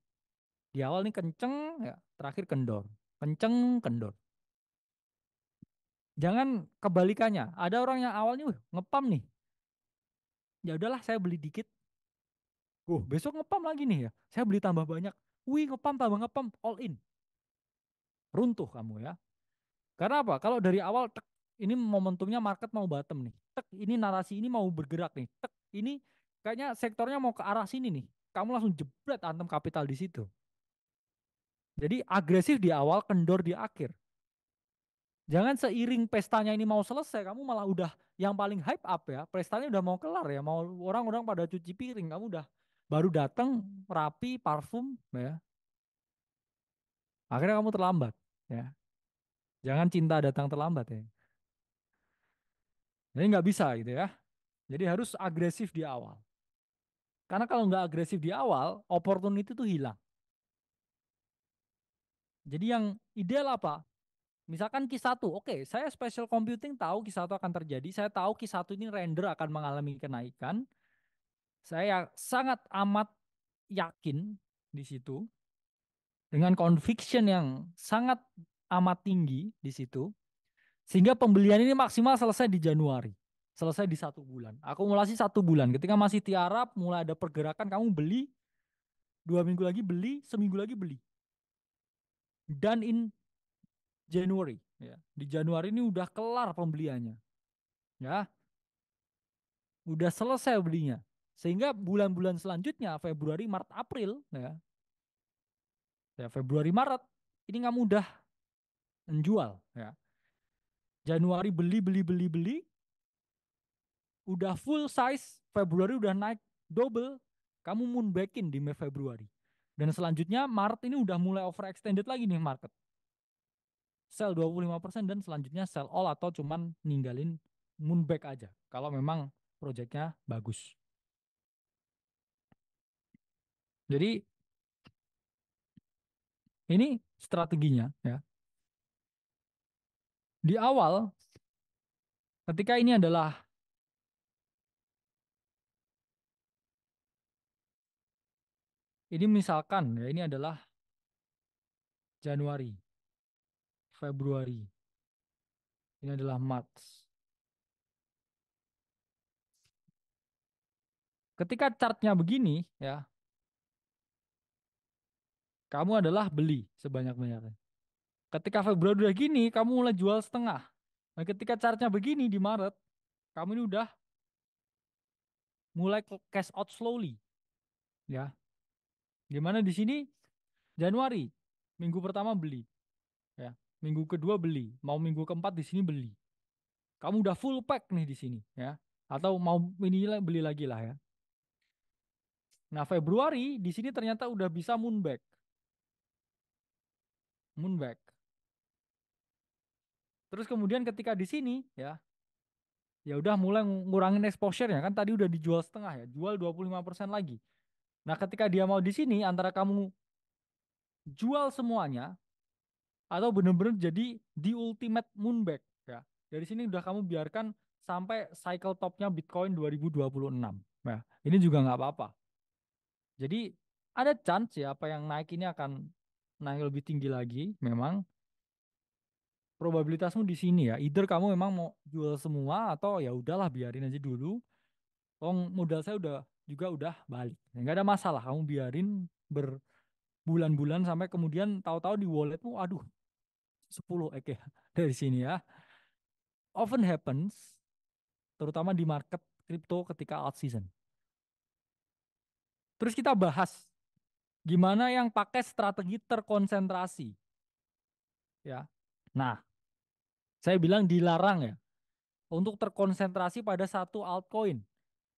Di awal nih kenceng, ya terakhir kendor. Kenceng, kendor. Jangan kebalikannya. Ada orang yang awalnya ngepam nih. Ya udahlah saya beli dikit. Besok ngepam lagi nih ya. Saya beli tambah banyak. Wih, ngepam tambah ngepam, all in. Runtuh kamu ya. Karena apa? Kalau dari awal ini momentumnya market mau bottom nih. Tek, ini narasi ini mau bergerak nih. Tek, ini kayaknya sektornya mau ke arah sini nih. Kamu langsung jebret antem kapital di situ. Jadi agresif di awal, kendor di akhir. Jangan seiring pestanya ini mau selesai, kamu malah udah yang paling hype up ya. Pestanya udah mau kelar ya, mau orang-orang pada cuci piring, kamu udah baru datang rapi, parfum ya. Akhirnya kamu terlambat ya. Jangan cinta datang terlambat ya. Jadi nggak bisa gitu ya. Jadi harus agresif di awal. Karena kalau nggak agresif di awal, opportunity itu hilang. Jadi yang ideal apa? Misalkan Q1, oke, saya special computing tahu Q1 akan terjadi, saya tahu Q1 ini render akan mengalami kenaikan, saya sangat amat yakin di situ dengan conviction yang sangat amat tinggi di situ, sehingga pembelian ini maksimal selesai di Januari, selesai di 1 bulan, akumulasi 1 bulan. Ketika masih tiarap, mulai ada pergerakan, kamu beli 2 minggu lagi beli, seminggu lagi beli, dan in January, ya, di Januari ini udah kelar pembeliannya, ya, udah selesai belinya, sehingga bulan-bulan selanjutnya Februari, Maret, April, ya, ya Februari, Maret ini kamu udah menjual, ya. Januari beli beli beli beli, udah full size, Februari udah naik double, kamu moon backin di Mei Februari. Dan selanjutnya Maret ini udah mulai overextended lagi nih market. Sell 25% dan selanjutnya sell all atau cuman ninggalin moon back aja. Kalau memang proyeknya bagus. Jadi ini strateginya ya. Di awal ketika ini adalah ini misalkan ya ini adalah Januari, Februari, ini adalah Maret. Ketika chartnya begini ya, kamu adalah beli sebanyak-banyaknya. Ketika Februari udah gini, kamu mulai jual setengah. Nah, ketika chartnya begini di Maret, kamu ini udah mulai cash out slowly, ya. Gimana di sini Januari, minggu pertama beli, ya. Minggu kedua beli, mau minggu keempat di sini beli. Kamu udah full pack nih di sini, ya. Atau mau ini beli lagi lah ya. Nah, Februari di sini ternyata udah bisa moonback, moonback. Terus kemudian ketika di sini ya, ya udah mulai ngurangin exposure-nya kan tadi udah dijual setengah ya, jual 25% lagi. Nah, ketika dia mau di sini antara kamu jual semuanya atau bener-bener jadi the ultimate moonback ya. Dari sini udah kamu biarkan sampai cycle topnya Bitcoin 2026. Nah, ini juga nggak apa-apa. Jadi ada chance ya apa yang naik ini akan naik lebih tinggi lagi. Memang probabilitasmu di sini ya. Either kamu memang mau jual semua atau ya udahlah biarin aja dulu. Oh, modal saya udah juga udah balik. Ya, nggak ada masalah. Kamu biarin berbulan-bulan sampai kemudian tahu-tahu di walletmu, aduh 10 ya dari sini ya. Often happens, terutama di market crypto ketika out season. Terus kita bahas gimana yang pakai strategi terkonsentrasi, ya. Nah, saya bilang dilarang ya untuk terkonsentrasi pada satu altcoin.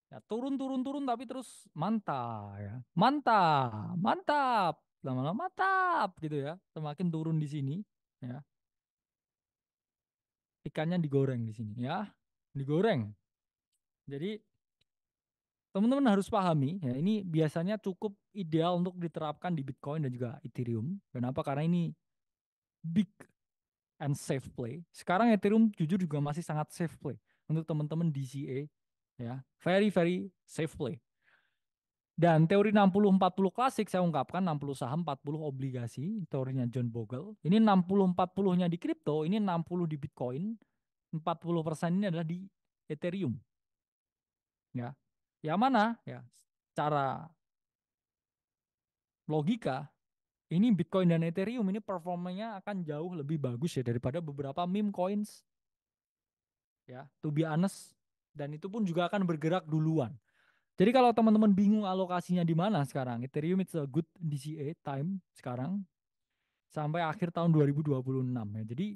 Ya, turun turun turun tapi terus mantap ya. Mantap, mantap. Lama-lama mantap gitu ya. Semakin turun di sini ya. Ikannya digoreng di sini ya. Digoreng. Jadi teman-teman harus pahami ya ini biasanya cukup ideal untuk diterapkan di Bitcoin dan juga Ethereum. Kenapa? Karena ini big and safe play. Sekarang Ethereum jujur juga masih sangat safe play untuk teman-teman DCA ya. Very very safe play. Dan teori 60-40 klasik saya ungkapkan 60 saham, 40 obligasi, teorinya John Bogle. Ini 60-40-nya di kripto, ini 60 di Bitcoin, 40% ini adalah di Ethereum. Ya. Yang mana? Ya, cara logika ini Bitcoin dan Ethereum ini performanya akan jauh lebih bagus ya daripada beberapa meme coins ya, to be honest, dan itu pun juga akan bergerak duluan. Jadi kalau teman-teman bingung alokasinya di mana sekarang, Ethereum it's a good DCA time sekarang sampai akhir tahun 2026 ya. Jadi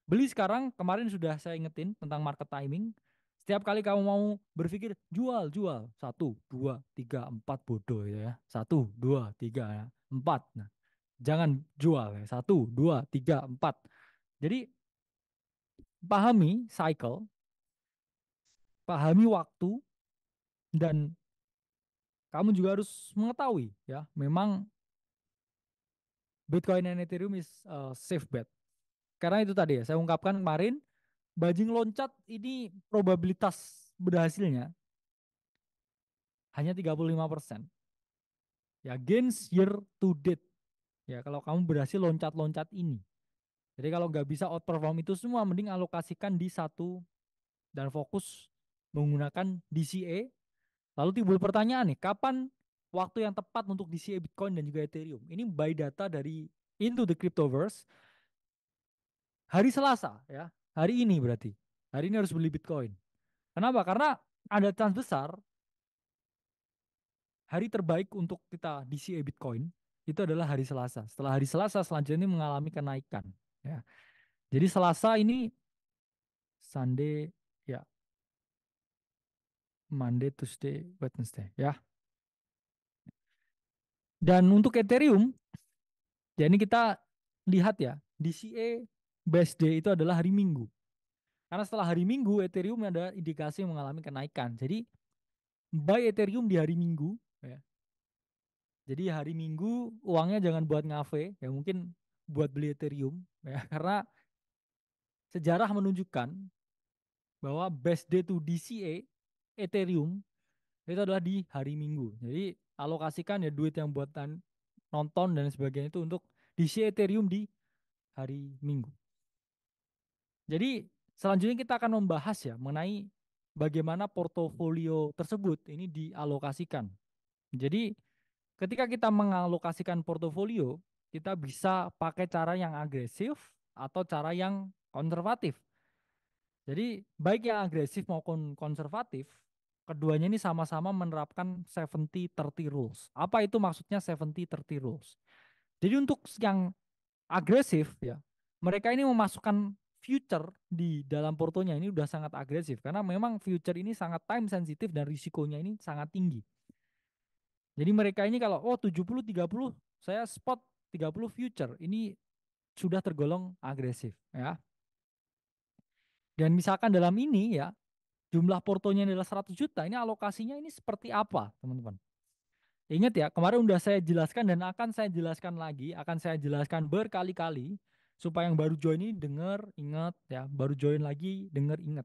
beli sekarang, kemarin sudah saya ingetin tentang market timing. Setiap kali kamu mau berpikir jual, jual. Satu, dua, tiga, empat, bodoh ya. Satu, dua, tiga, ya. Empat. Nah, jangan jual ya. Satu, dua, tiga, empat. Jadi pahami cycle, pahami waktu, dan kamu juga harus mengetahui ya, memang Bitcoin dan Ethereum is safe bet. Karena itu tadi ya, saya ungkapkan kemarin, bajing loncat ini probabilitas berhasilnya hanya 35%. Ya, gains year to date. Ya, kalau kamu berhasil loncat-loncat ini. Jadi kalau nggak bisa outperform itu semua, mending alokasikan di satu dan fokus menggunakan DCA. Lalu timbul pertanyaan nih, kapan waktu yang tepat untuk DCA Bitcoin dan juga Ethereum? Ini by data dari Into the Cryptoverse hari Selasa ya. Hari ini berarti. Hari ini harus beli Bitcoin. Kenapa? Karena ada chance besar hari terbaik untuk kita DCA Bitcoin itu adalah hari Selasa. Setelah hari Selasa selanjutnya ini mengalami kenaikan. Ya. Jadi Selasa ini Sunday, ya, Monday, Tuesday, Wednesday, ya. Dan untuk Ethereum, ya ini kita lihat ya, DCA best day itu adalah hari Minggu. Karena setelah hari Minggu, Ethereum ada indikasi mengalami kenaikan. Jadi buy Ethereum di hari Minggu, ya. Jadi hari Minggu uangnya jangan buat ngafe, ya mungkin buat beli Ethereum, ya. Karena sejarah menunjukkan bahwa best day to DCA Ethereum itu adalah di hari Minggu. Jadi alokasikan ya duit yang buatan nonton dan sebagainya itu untuk DCA Ethereum di hari Minggu. Jadi selanjutnya kita akan membahas ya mengenai bagaimana portofolio tersebut ini dialokasikan. Jadi ketika kita mengalokasikan portofolio, kita bisa pakai cara yang agresif atau cara yang konservatif. Jadi baik yang agresif maupun konservatif, keduanya ini sama-sama menerapkan 70-30 rules. Apa itu maksudnya 70-30 rules? Jadi untuk yang agresif ya, mereka ini memasukkan future di dalam portonya ini udah sangat agresif karena memang future ini sangat time sensitif dan risikonya ini sangat tinggi. Jadi mereka ini kalau 70-30 saya spot 30 future ini sudah tergolong agresif ya. Dan misalkan dalam ini ya jumlah portonya adalah 100 juta, ini alokasinya ini seperti apa, teman-teman? Ingat ya, kemarin udah saya jelaskan dan akan saya jelaskan lagi, akan saya jelaskan berkali-kali supaya yang baru join ini dengar, ingat ya, baru join lagi, dengar, ingat.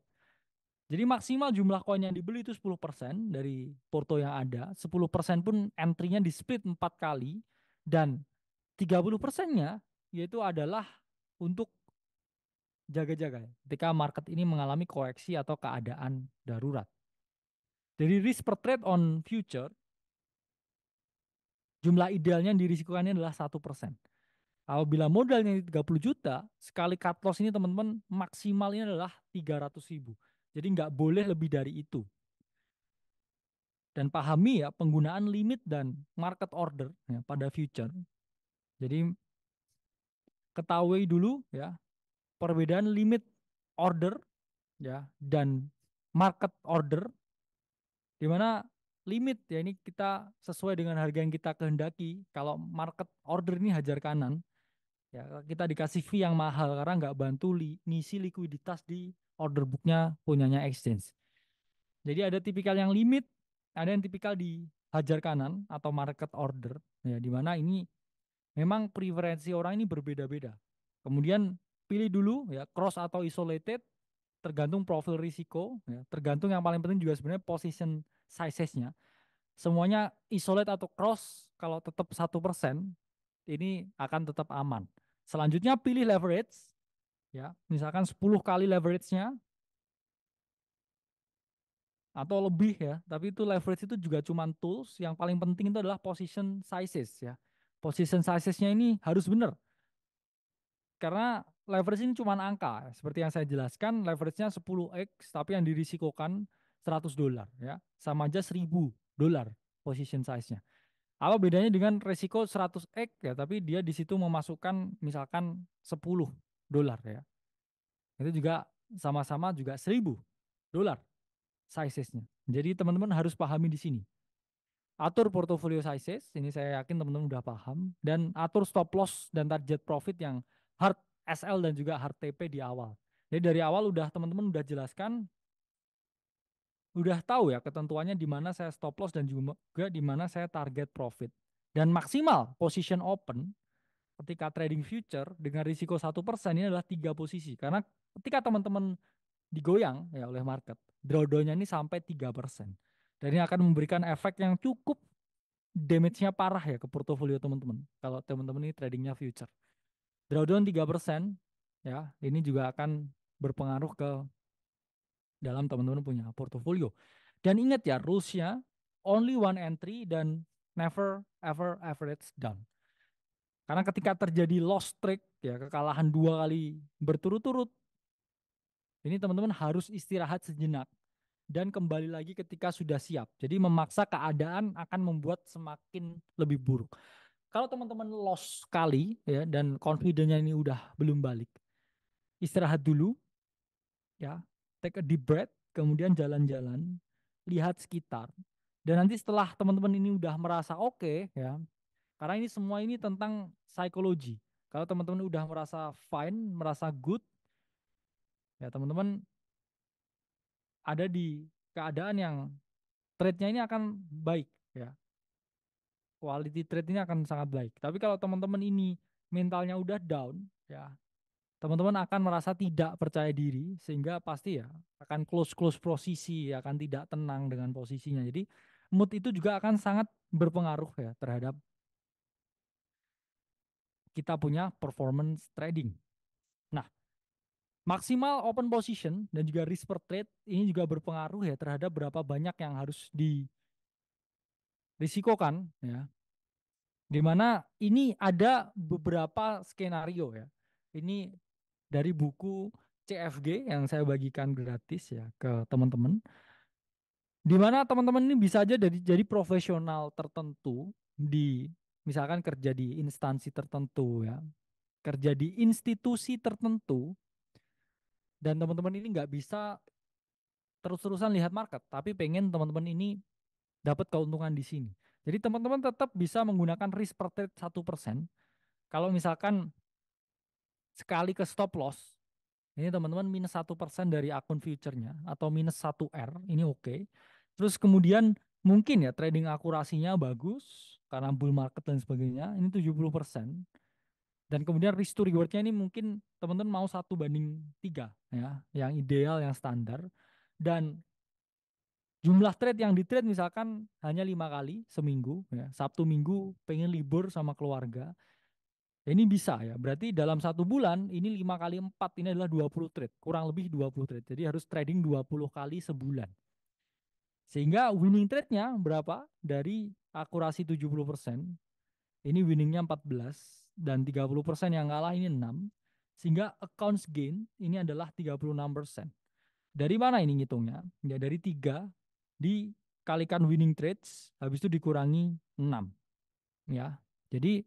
Jadi maksimal jumlah koin yang dibeli itu 10% dari porto yang ada, 10% pun entry-nya di split 4 kali, dan 30%-nya yaitu adalah untuk jaga-jaga ketika market ini mengalami koreksi atau keadaan darurat. Dari risk per trade on future, jumlah idealnya yang dirisikokannya adalah 1%. Apabila modalnya 30 juta, sekali cut loss ini teman-teman maksimalnya adalah 300.000. Jadi nggak boleh lebih dari itu. Dan pahami ya penggunaan limit dan market order ya, pada future. Jadi ketahui dulu ya perbedaan limit order ya dan market order, di mana limit ya ini kita sesuai dengan harga yang kita kehendaki. Kalau market order ini hajar kanan, ya kita dikasih fee yang mahal karena nggak bantu ngisi likuiditas di order booknya punyanya exchange. Jadi ada tipikal yang limit, ada yang tipikal di hajar kanan atau market order, ya di mana ini memang preferensi orang ini berbeda-beda. Kemudian pilih dulu ya cross atau isolated, tergantung profil risiko, ya, tergantung yang paling penting juga sebenarnya position sizes-nya. Semuanya isolate atau cross kalau tetap 1% ini akan tetap aman. Selanjutnya pilih leverage ya, misalkan 10 kali leverage-nya atau lebih ya, tapi itu leverage itu juga cuma tools, yang paling penting itu adalah position sizes ya. Position sizes-nya ini harus benar. karena leverage ini cuma angka. Seperti yang saya jelaskan, leverage-nya 10x, tapi yang dirisikokan $100 ya. Sama aja $1.000 position size-nya. Apa bedanya dengan resiko 100x ya, tapi dia di situ memasukkan misalkan $10 ya. Itu juga sama-sama juga $1.000 sizes-nya. Jadi teman-teman harus pahami di sini. Atur portfolio sizes, ini saya yakin teman-teman udah paham. Dan atur stop loss dan target profit yang hard SL dan juga hard TP di awal. Jadi dari awal udah teman-teman udah jelaskan, udah tahu ya ketentuannya di mana saya stop loss dan juga di mana saya target profit. Dan maksimal position open ketika trading future dengan risiko 1% ini adalah 3 posisi. Karena ketika teman-teman digoyang ya oleh market, drawdown-nya ini sampai 3%. Dan ini akan memberikan efek yang cukup damage-nya parah ya ke portofolio teman-teman. Kalau teman-teman ini tradingnya future. Drawdown 3% ya, ini juga akan berpengaruh ke dalam teman-teman punya portofolio. Dan ingat ya, rules-nya only one entry dan never ever average down. Karena ketika terjadi loss streak ya, kekalahan 2 kali berturut-turut, ini teman-teman harus istirahat sejenak dan kembali lagi ketika sudah siap. Jadi memaksa keadaan akan membuat semakin lebih buruk. Kalau teman-teman loss sekali ya dan confidence-nya ini udah belum balik, istirahat dulu ya, take a deep breath, kemudian jalan-jalan, lihat sekitar. Dan nanti setelah teman-teman ini udah merasa oke ya, karena ini semua ini tentang psikologi. Kalau teman-teman udah merasa fine, merasa good, ya teman-teman ada di keadaan yang trade-nya ini akan baik ya. Quality trade ini akan sangat baik. Tapi kalau teman-teman ini mentalnya udah down, ya teman-teman akan merasa tidak percaya diri sehingga pasti ya akan close posisi, akan tidak tenang dengan posisinya. Jadi mood itu juga akan sangat berpengaruh ya terhadap kita punya performance trading. Nah, maksimal open position dan juga risk per trade ini juga berpengaruh ya terhadap berapa banyak yang harus dirisikokan ya. Di mana ini ada beberapa skenario ya. Ini dari buku CFG yang saya bagikan gratis ya ke teman-teman. Di mana teman-teman ini bisa aja jadi profesional tertentu di misalkan kerja di instansi tertentu ya, kerja di institusi tertentu dan teman-teman ini nggak bisa terus-terusan lihat market, tapi pengen teman-teman ini dapat keuntungan di sini. Jadi teman-teman tetap bisa menggunakan risk per trade 1%. Kalau misalkan sekali ke stop loss, ini teman-teman minus 1% dari akun future-nya atau minus 1 R, ini oke. Terus kemudian mungkin ya trading akurasinya bagus karena bull market dan sebagainya, ini 70%. Dan kemudian risk to reward-nya ini mungkin teman-teman mau 1:3 ya, yang ideal, yang standar. Dan jumlah trade yang di trade misalkan hanya 5 kali seminggu, ya. Sabtu Minggu pengen libur sama keluarga. Ya, ini bisa ya. Berarti dalam 1 bulan ini 5 kali 4 ini adalah 20 trade. Kurang lebih 20 trade. Jadi harus trading 20 kali sebulan. Sehingga winning trade-nya berapa? Dari akurasi 70%. Ini winningnya 14. Dan 30% yang kalah ini 6. Sehingga accounts gain ini adalah 36%. Dari mana ini ngitungnya? Ya dari 3 dikalikan winning trades. Habis itu dikurangi 6. Ya. Jadi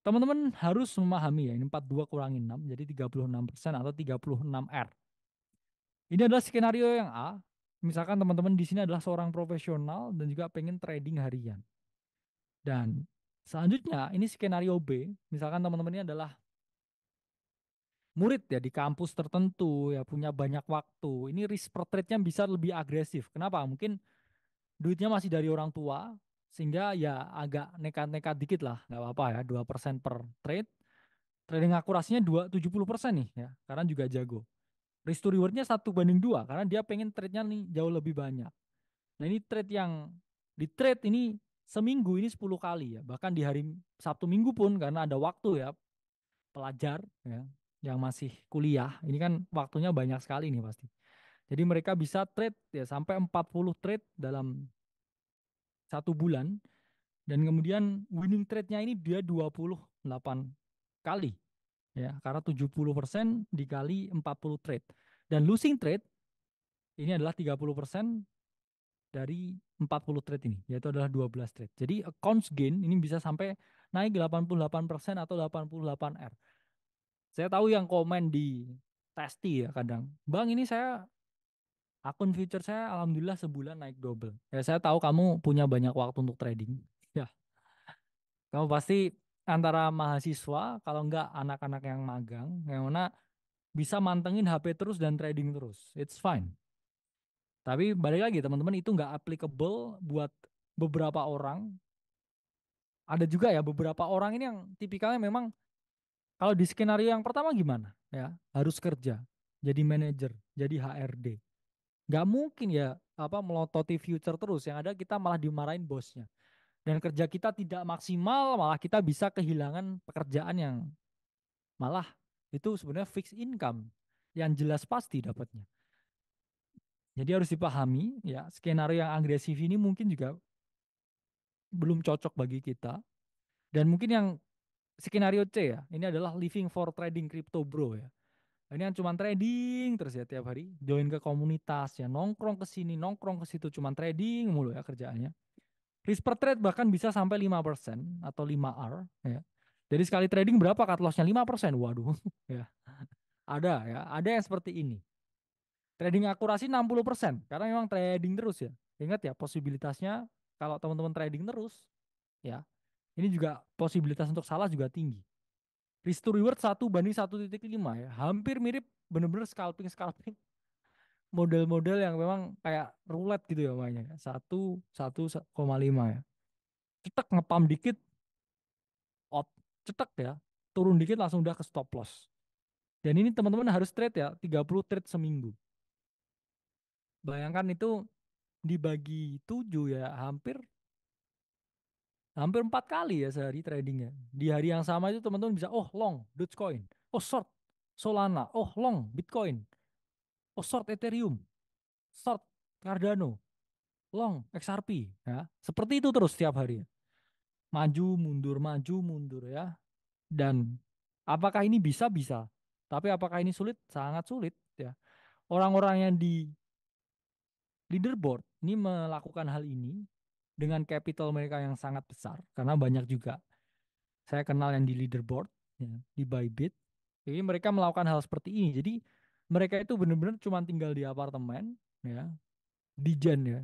teman-teman harus memahami ya, ini 42 kurangi 6, jadi 36% atau 36 R. Ini adalah skenario yang A. Misalkan teman-teman di sini adalah seorang profesional dan juga pengen trading harian. Dan selanjutnya ini skenario B. Misalkan teman-teman ini adalah murid ya di kampus tertentu ya punya banyak waktu. Ini risk per trade-nya bisa lebih agresif. Kenapa? Mungkin duitnya masih dari orang tua sehingga ya agak nekat-nekat dikit lah, nggak apa-apa ya, 2% per trade. Trading akurasinya 70% nih ya, karena juga jago. Risk to rewardnya 1:2 karena dia pengen trade-nya nih jauh lebih banyak. Nah ini trade yang di trade ini seminggu ini 10 kali ya. Bahkan di hari Sabtu Minggu pun karena ada waktu ya pelajar ya yang masih kuliah. Ini kan waktunya banyak sekali nih pasti. Jadi mereka bisa trade ya sampai 40 trade dalam 1 bulan. Dan kemudian winning trade-nya ini dia 28 kali. ya, karena 70% dikali 40 trade. Dan losing trade ini adalah 30% dari 40 trade ini, yaitu adalah 12 trade. Jadi accounts gain ini bisa sampai naik 88% atau 88 R. Saya tahu yang komen di Testi ya kadang, Bang ini saya akun future saya alhamdulillah sebulan naik double. Ya saya tahu kamu punya banyak waktu untuk trading. Ya, kamu pasti antara mahasiswa kalau enggak anak-anak yang magang yang mana bisa mantengin HP terus dan trading terus. It's fine. Tapi balik lagi teman-teman itu nggak applicable buat beberapa orang. Ada juga ya beberapa orang ini yang tipikalnya memang kalau di skenario yang pertama gimana ya harus kerja jadi manajer jadi HRD. Nggak mungkin ya apa melototi future terus yang ada kita malah dimarahin bosnya dan kerja kita tidak maksimal malah kita bisa kehilangan pekerjaan yang malah itu sebenarnya fixed income yang jelas pasti dapatnya. Jadi harus dipahami ya skenario yang agresif ini mungkin juga belum cocok bagi kita dan mungkin yang skenario C ya ini adalah living for trading crypto bro ya. Ini yang cuman trading terus ya tiap hari join ke komunitas ya nongkrong ke sini nongkrong ke situ cuman trading mulu ya kerjaannya. Risk per trade bahkan bisa sampai 5% atau 5R ya. Jadi sekali trading berapa cut lossnya 5%? Waduh ya. Ada yang seperti ini. Trading akurasi 60% karena memang trading terus ya. Ingat ya posibilitasnya kalau teman-teman trading terus ya. Ini juga posibilitas untuk salah juga tinggi. Risk to reward 1 banding 1,5 ya. Hampir mirip bener-bener scalping model-model yang memang kayak roulette gitu ya mainnya. 1,5 ya. Cetek ngepam dikit, out. Cetek ya. Turun dikit langsung udah ke stop loss. Dan ini teman-teman harus trade ya, 30 trade seminggu. Bayangkan itu dibagi 7 ya, hampir hampir 4 kali ya sehari tradingnya. Di hari yang sama itu teman-teman bisa, oh long Dogecoin, oh short Solana, oh long Bitcoin, oh short Ethereum, short Cardano, long XRP ya. Seperti itu terus setiap hari. Maju mundur ya. Dan apakah ini bisa? Bisa. Tapi apakah ini sulit? Sangat sulit ya. Orang-orang yang di leaderboard ini melakukan hal ini dengan capital mereka yang sangat besar karena banyak juga saya kenal yang di leaderboard ya, di Bybit. Jadi mereka melakukan hal seperti ini. Jadi mereka itu benar-benar cuma tinggal di apartemen ya, di Jen ya.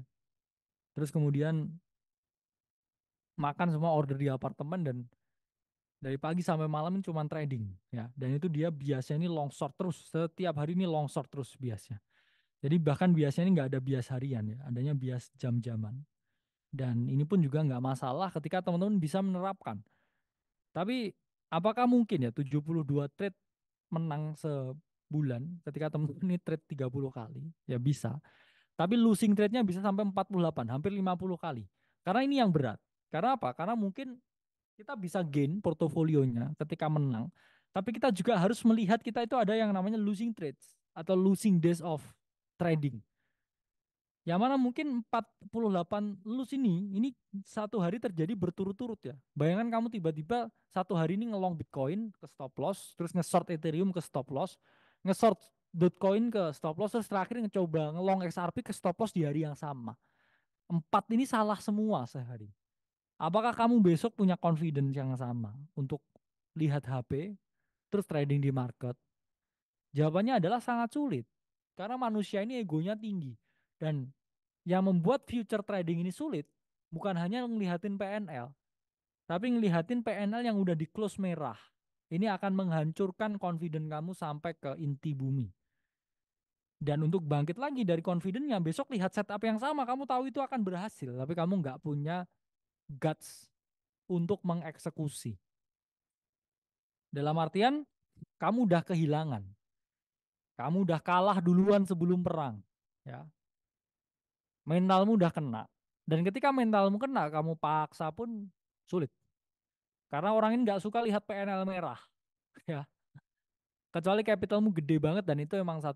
Terus kemudian makan semua order di apartemen dan dari pagi sampai malam ini cuma trading ya. Dan itu dia biasanya ini long short terus. Setiap hari ini long short terus biasanya. Jadi bahkan biasanya ini nggak ada bias harian ya, adanya bias jam-jaman. Dan ini pun juga nggak masalah ketika teman-teman bisa menerapkan. Tapi apakah mungkin ya 72 trade menang sebulan ketika teman-teman ini trade 30 kali? Ya bisa. Tapi losing trade-nya bisa sampai 48, hampir 50 kali. Karena ini yang berat. Karena apa? Karena mungkin kita bisa gain portofolionya ketika menang. Tapi kita juga harus melihat kita itu ada yang namanya losing trades atau losing days of trading. Yang mana mungkin 48 lulus ini satu hari terjadi berturut-turut ya. Bayangkan kamu tiba-tiba satu hari ini ngelong Bitcoin ke stop loss, terus nge-short Ethereum ke stop loss, nge-short Dogecoin ke stop loss, terus terakhir ngecoba ngelong XRP ke stop loss di hari yang sama. Empat ini salah semua sehari. Apakah kamu besok punya confidence yang sama untuk lihat HP, terus trading di market? Jawabannya adalah sangat sulit. Karena manusia ini egonya tinggi. Dan yang membuat future trading ini sulit bukan hanya ngelihatin PNL, tapi ngelihatin PNL yang udah di close merah. Ini akan menghancurkan confidence kamu sampai ke inti bumi. Dan untuk bangkit lagi dari confidence-nya, besok lihat setup yang sama, kamu tahu itu akan berhasil, tapi kamu nggak punya guts untuk mengeksekusi. Dalam artian, kamu udah kehilangan. Kamu udah kalah duluan sebelum perang. Ya, mentalmu udah kena. Dan ketika mentalmu kena, kamu paksa pun sulit. Karena orang ini nggak suka lihat PNL merah, ya. Kecuali capitalmu gede banget dan itu emang 1%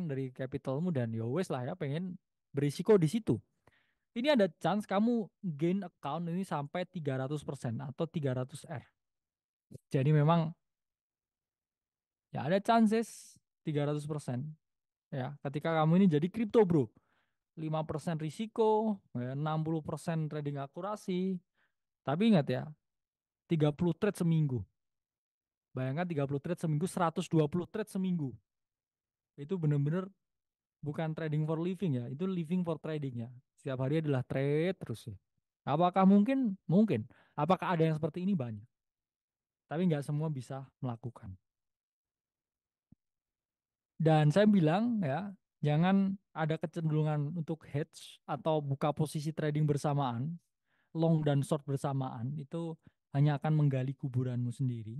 dari capitalmu dan ya wes lah ya pengen berisiko di situ. Ini ada chance kamu gain account ini sampai 300% atau 300 R. Jadi memang Ya ada chances 300%. Ya, ketika kamu ini jadi kripto, Bro. 5% risiko, ya, 60% trading akurasi. Tapi ingat ya, 30 trade seminggu. Bayangkan 30 trade seminggu, 120 trade seminggu. Itu benar-benar bukan trading for living ya, itu living for trading ya. Setiap hari adalah trade terus ya. Apakah mungkin? Mungkin. Apakah ada yang seperti ini? Banyak. Tapi nggak semua bisa melakukan. Dan saya bilang ya, jangan ada kecenderungan untuk hedge atau buka posisi trading bersamaan, long dan short bersamaan, itu hanya akan menggali kuburanmu sendiri.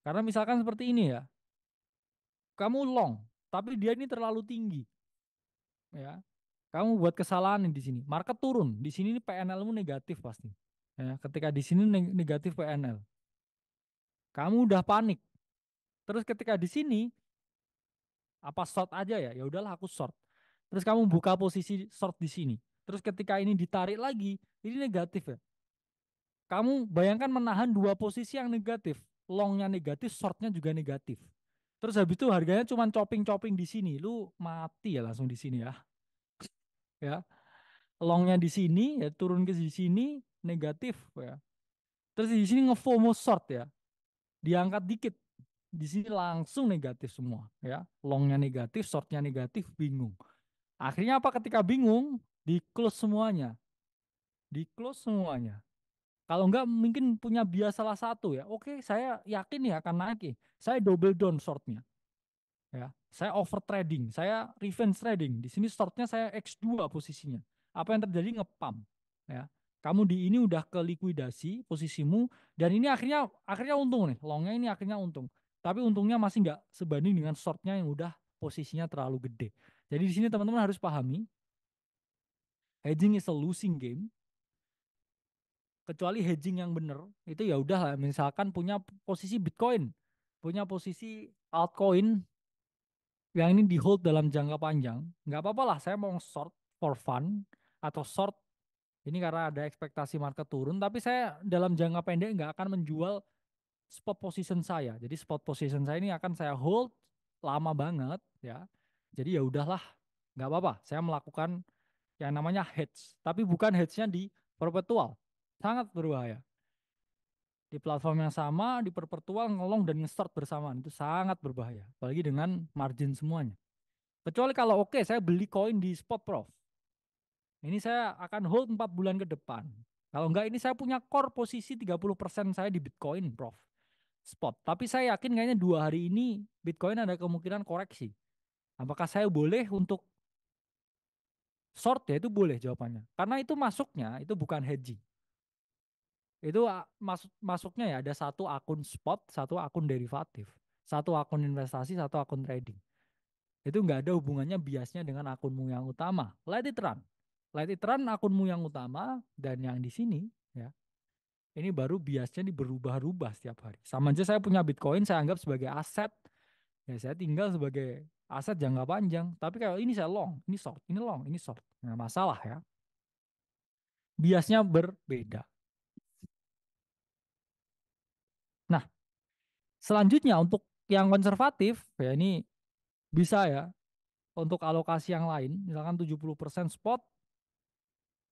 Karena misalkan seperti ini ya, kamu long, tapi dia ini terlalu tinggi, ya. Kamu buat kesalahan di sini, market turun, di sini PNL-mu negatif pasti. Ya, ketika di sini negatif PNL, kamu udah panik. Terus ketika di sini apa short aja ya? Ya udahlah aku short. Terus kamu buka posisi short di sini. Terus ketika ini ditarik lagi, ini negatif ya. Kamu bayangkan menahan dua posisi yang negatif. Longnya negatif, shortnya juga negatif. Terus habis itu harganya cuma chopping-chopping di sini. Lu mati ya langsung di sini ya. Ya, longnya di sini ya turun ke di sini negatif ya. Terus di sini ngefomo short ya. Diangkat dikit. Di sini langsung negatif semua ya. Longnya negatif, shortnya negatif, bingung. Akhirnya apa ketika bingung? Di close semuanya. Di close semuanya. Kalau enggak mungkin punya bias salah satu ya. Oke, saya yakin ya akan naik. Saya double down shortnya. Ya, saya over trading, saya revenge trading. Di sini shortnya saya X2 posisinya. Apa yang terjadi ngepam, ya. Kamu di ini udah ke likuidasi posisimu dan ini akhirnya untung nih. Longnya ini akhirnya untung. Tapi untungnya masih nggak sebanding dengan shortnya yang udah posisinya terlalu gede. Jadi di sini teman-teman harus pahami, hedging is a losing game. Kecuali hedging yang benar, itu ya udah lah. Misalkan punya posisi Bitcoin, punya posisi altcoin yang ini di hold dalam jangka panjang, nggak apa-apa lah. Saya mau short for fun atau short ini karena ada ekspektasi market turun, tapi saya dalam jangka pendek nggak akan menjual spot position saya. Jadi spot position saya ini akan saya hold lama banget ya. Jadi ya udahlah, nggak apa-apa. Saya melakukan yang namanya hedge, tapi bukan hedge-nya di perpetual. Sangat berbahaya. Di platform yang sama, di perpetual ngelong dan nge-short bersamaan itu sangat berbahaya, apalagi dengan margin semuanya. Kecuali kalau oke, saya beli koin di spot prof. Ini saya akan hold 4 bulan ke depan. Kalau enggak ini saya punya core posisi 30% saya di Bitcoin prof. Spot. Tapi saya yakin kayaknya 2 hari ini Bitcoin ada kemungkinan koreksi. Apakah saya boleh untuk short ya? Itu boleh jawabannya. Karena itu masuknya itu bukan hedging. Itu masuknya ya ada satu akun spot, satu akun derivatif. Satu akun investasi, satu akun trading. Itu nggak ada hubungannya biasnya dengan akunmu yang utama. Let it run. Let it run akunmu yang utama dan yang di sini ya. Ini baru biasnya berubah-ubah setiap hari. Sama aja saya punya Bitcoin saya anggap sebagai aset. Ya saya tinggal sebagai aset jangka panjang. Tapi kalau ini saya long, ini short, ini long, ini short. Nah, masalah ya. Biasnya berbeda. Nah, selanjutnya untuk yang konservatif ya ini bisa ya untuk alokasi yang lain, misalkan 70% spot,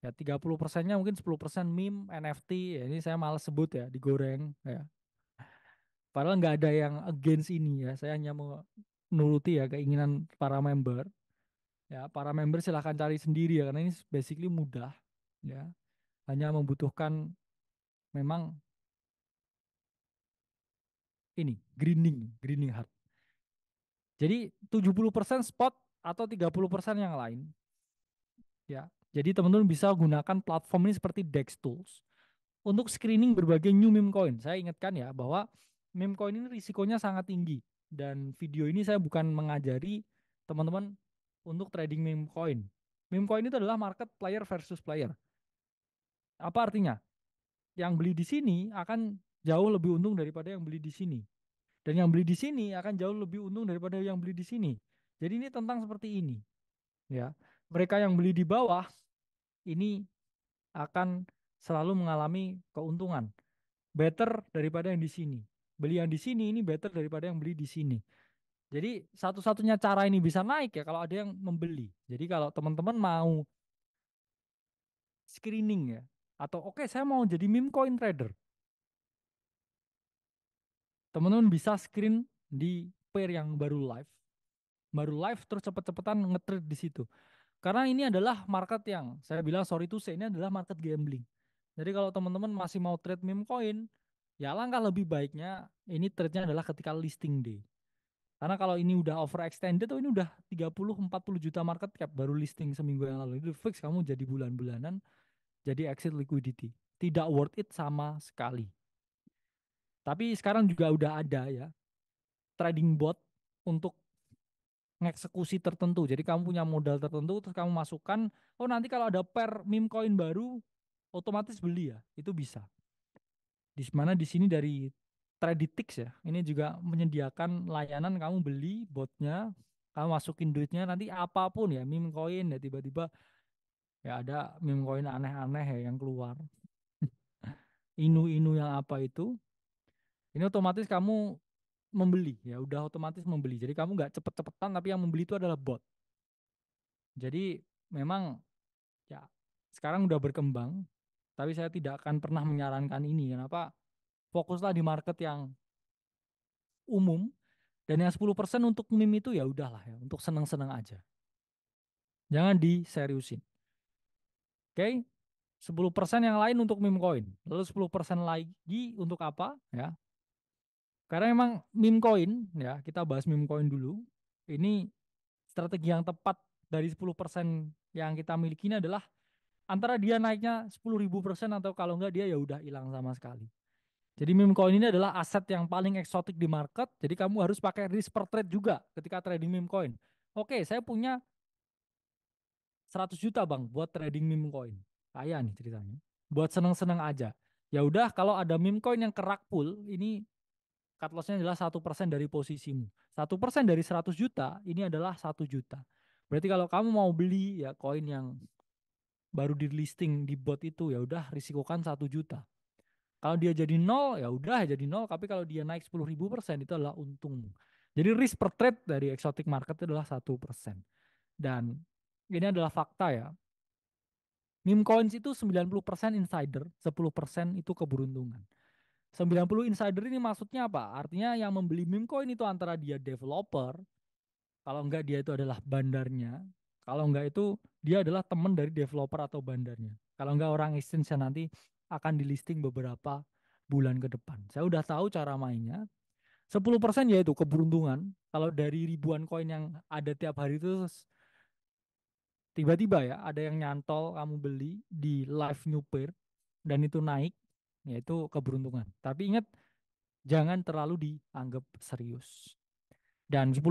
ya 30%-nya mungkin 10% meme, NFT, ya ini saya malas sebut ya, digoreng ya. Padahal nggak ada yang against ini ya, saya hanya mau nuruti ya keinginan para member. Ya, para member silahkan cari sendiri ya, karena ini basically mudah ya. Hanya membutuhkan memang ini, greening hard. Jadi 70% spot atau 30% yang lain ya. Jadi teman-teman bisa gunakan platform ini seperti DEX Tools untuk screening berbagai new meme coin. Saya ingatkan ya bahwa meme coin ini risikonya sangat tinggi dan video ini saya bukan mengajari teman-teman untuk trading meme coin. Meme coin itu adalah market player versus player. Apa artinya? Yang beli di sini akan jauh lebih untung daripada yang beli di sini. Dan yang beli di sini akan jauh lebih untung daripada yang beli di sini. Jadi ini tentang seperti ini, ya. Mereka yang beli di bawah ini akan selalu mengalami keuntungan better daripada yang di sini. Beli yang di sini ini better daripada yang beli di sini. Jadi satu-satunya cara ini bisa naik ya kalau ada yang membeli. Jadi kalau teman-teman mau screening ya, atau oke saya mau jadi meme coin trader, teman-teman bisa screen di pair yang baru live terus cepet-cepetan nge-trade di situ. Karena ini adalah market yang saya bilang sorry to say ini adalah market gambling. Jadi kalau teman-teman masih mau trade meme coin, ya langkah lebih baiknya ini trade-nya adalah ketika listing day. Karena kalau ini udah overextended tuh ini udah 30-40 juta market cap baru listing seminggu yang lalu. Itu fix kamu jadi bulan-bulanan jadi exit liquidity. Tidak worth it sama sekali. Tapi sekarang juga udah ada ya trading bot untuk ngeksekusi tertentu. Jadi kamu punya modal tertentu terus kamu masukkan, oh nanti kalau ada pair meme coin baru otomatis beli ya. Itu bisa. Di mana di sini dari Traditix ya. Ini juga menyediakan layanan kamu beli botnya, kamu masukin duitnya nanti apapun ya meme coin ya tiba-tiba ya ada meme coin aneh-aneh ya yang keluar. Inu-inu yang apa itu, ini otomatis kamu membeli ya udah otomatis membeli. Jadi kamu nggak cepet-cepetan tapi yang membeli itu adalah bot. Jadi memang ya sekarang udah berkembang, tapi saya tidak akan pernah menyarankan ini. Kenapa? Fokuslah di market yang umum dan yang 10% untuk meme itu ya udahlah ya, untuk seneng-seneng aja. Jangan diseriusin. Oke? 10% yang lain untuk meme coin. Lalu 10% lagi untuk apa? Ya. Karena memang meme coin ya, kita bahas meme coin dulu. Ini strategi yang tepat dari 10% yang kita miliki ini adalah antara dia naiknya 10.000% atau kalau enggak dia ya udah hilang sama sekali. Jadi meme coin ini adalah aset yang paling eksotik di market. Jadi kamu harus pakai risk per trade juga ketika trading meme coin. Oke, saya punya 100 juta bang buat trading meme coin. Kaya nih ceritanya. Buat seneng-seneng aja. Ya udah kalau ada meme coin yang kerak full, ini cut lossnya adalah 1% dari posisimu. 1% dari 100 juta, ini adalah 1 juta. Berarti kalau kamu mau beli ya koin yang baru di listing di bot itu ya udah risikokan 1 juta. Kalau dia jadi nol ya udah jadi nol. Tapi kalau dia naik 10.000% itu adalah untung. Jadi risk per trade dari exotic market itu adalah 1%. Dan ini adalah fakta ya. Meme coins itu 90% insider, 10% itu keberuntungan. 90 insider ini maksudnya apa? Artinya yang membeli meme coin itu antara dia developer, kalau enggak dia itu adalah bandarnya, kalau enggak itu dia adalah teman dari developer atau bandarnya. Kalau enggak orang exchange yang nanti akan di listing beberapa bulan ke depan. Saya udah tahu cara mainnya. 10% yaitu keberuntungan. Kalau dari ribuan koin yang ada tiap hari itu tiba-tiba ya ada yang nyantol kamu beli di live new pair dan itu naik, yaitu keberuntungan. Tapi ingat jangan terlalu dianggap serius. Dan 10%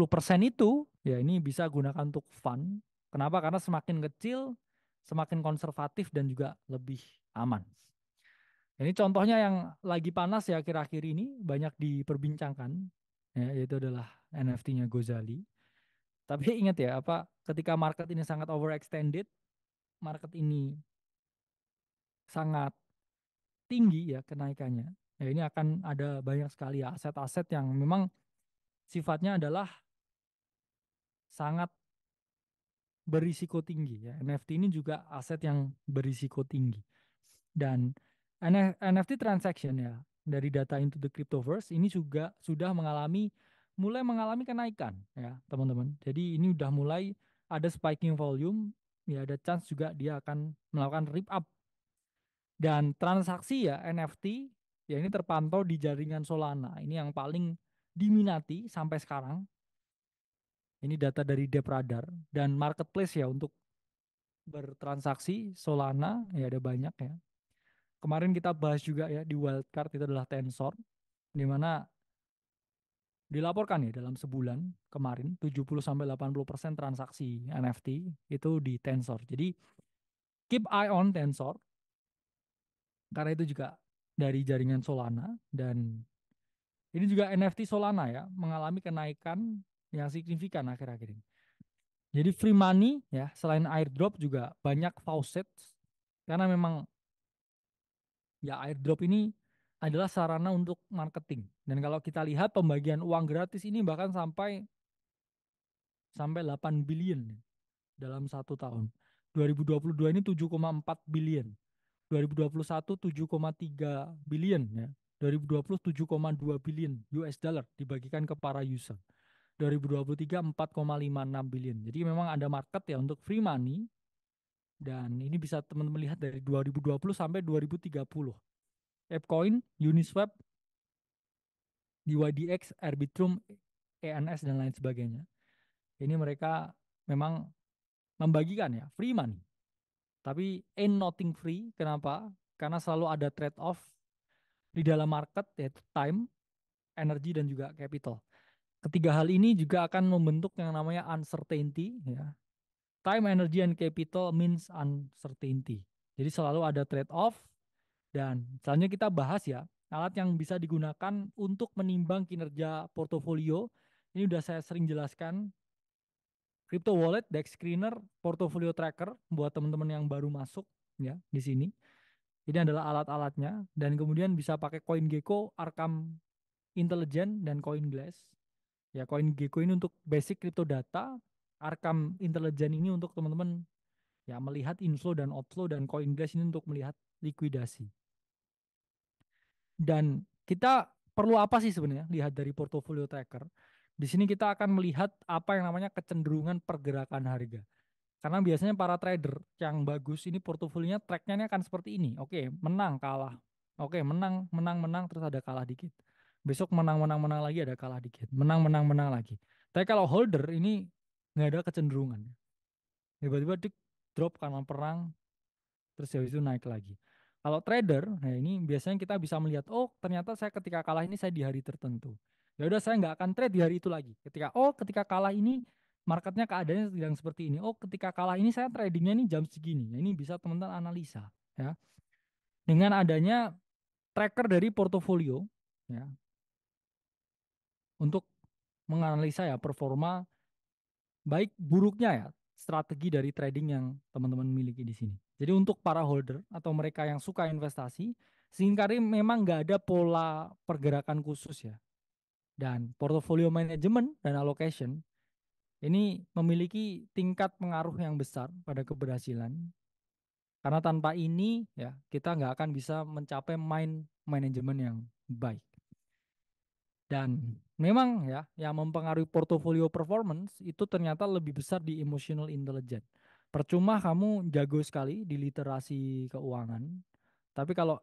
itu ya ini bisa gunakan untuk fun. Kenapa? Karena semakin kecil, semakin konservatif dan juga lebih aman. Ini contohnya yang lagi panas ya akhir-akhir ini banyak diperbincangkan, ya, yaitu adalah NFT-nya Gozali. Tapi ingat ya, apa ketika market ini sangat overextended, market ini sangat tinggi ya kenaikannya. Ya ini akan ada banyak sekali ya aset-aset yang memang sifatnya adalah sangat berisiko tinggi ya. NFT ini juga aset yang berisiko tinggi. Dan NFT transaction ya dari data into the cryptoverse ini juga sudah mulai mengalami kenaikan ya teman-teman. Jadi ini udah mulai ada spiking volume, ya ada chance juga dia akan melakukan rip up. Dan transaksi ya NFT ya ini terpantau di jaringan Solana. Ini yang paling diminati sampai sekarang. Ini data dari Depradar dan marketplace ya untuk bertransaksi Solana ya ada banyak ya. Kemarin kita bahas juga ya di wildcard itu adalah Tensor, di mana dilaporkan ya dalam sebulan kemarin 70-80% transaksi NFT itu di Tensor. Jadi keep eye on Tensor karena itu juga dari jaringan Solana dan ini juga NFT Solana ya mengalami kenaikan yang signifikan akhir-akhir ini. Jadi free money ya selain airdrop juga banyak faucets karena memang ya airdrop ini adalah sarana untuk marketing. Dan kalau kita lihat pembagian uang gratis ini bahkan sampai sampai 8 billion dalam 1 tahun. 2022 ini 7,4 billion. 2021 7,3 billion ya. 2020 7,2 billion US dollar dibagikan ke para user. 2023 4,56 billion. Jadi memang ada market ya untuk free money dan ini bisa teman-teman lihat dari 2020 sampai 2030. ApeCoin, Uniswap, UYDX, Arbitrum, ENS dan lain sebagainya. Ini mereka memang membagikan ya free money. Tapi ain't nothing free. Kenapa? Karena selalu ada trade off di dalam market yaitu time, energy dan juga capital. Ketiga hal ini juga akan membentuk yang namanya uncertainty ya. Time, energy, and capital means uncertainty. Jadi selalu ada trade off dan selanjutnya kita bahas ya alat yang bisa digunakan untuk menimbang kinerja portofolio. Ini udah saya sering jelaskan. Crypto wallet, Dex Screener, portfolio tracker buat teman-teman yang baru masuk ya di sini. Ini adalah alat-alatnya dan kemudian bisa pakai CoinGecko, Arkham Intelligent dan CoinGlass. Ya, CoinGecko ini untuk basic crypto data, Arkham Intelligent ini untuk teman-teman ya melihat inflow dan outflow dan CoinGlass ini untuk melihat likuidasi. Dan kita perlu apa sih sebenarnya lihat dari portfolio tracker? Di sini kita akan melihat apa yang namanya kecenderungan pergerakan harga. Karena biasanya para trader yang bagus ini portofolionya tracknya ini akan seperti ini. Oke, menang, kalah. Oke, menang, menang, menang, terus ada kalah dikit. Besok menang, menang, menang lagi ada kalah dikit. Menang, menang, menang lagi. Tapi kalau holder ini nggak ada kecenderungan. Tiba-tiba drop karena perang, terus habis itu naik lagi. Kalau trader, nah ini biasanya kita bisa melihat, oh ternyata saya ketika kalah ini saya di hari tertentu. Ya udah saya nggak akan trade di hari itu lagi. Ketika kalah ini marketnya keadaannya sedang seperti ini. Oh ketika kalah ini saya tradingnya ini jam segini. Nah, ini bisa teman-teman analisa ya. Dengan adanya tracker dari portofolio ya untuk menganalisa ya performa baik buruknya ya strategi dari trading yang teman-teman miliki di sini. Jadi untuk para holder atau mereka yang suka investasi, seringkali memang nggak ada pola pergerakan khusus ya. Dan portfolio management dan allocation ini memiliki tingkat pengaruh yang besar pada keberhasilan. Karena tanpa ini ya kita nggak akan bisa mencapai mind management yang baik. Dan memang ya, yang mempengaruhi portofolio performance itu ternyata lebih besar di emotional intelligence. Percuma kamu jago sekali di literasi keuangan, tapi kalau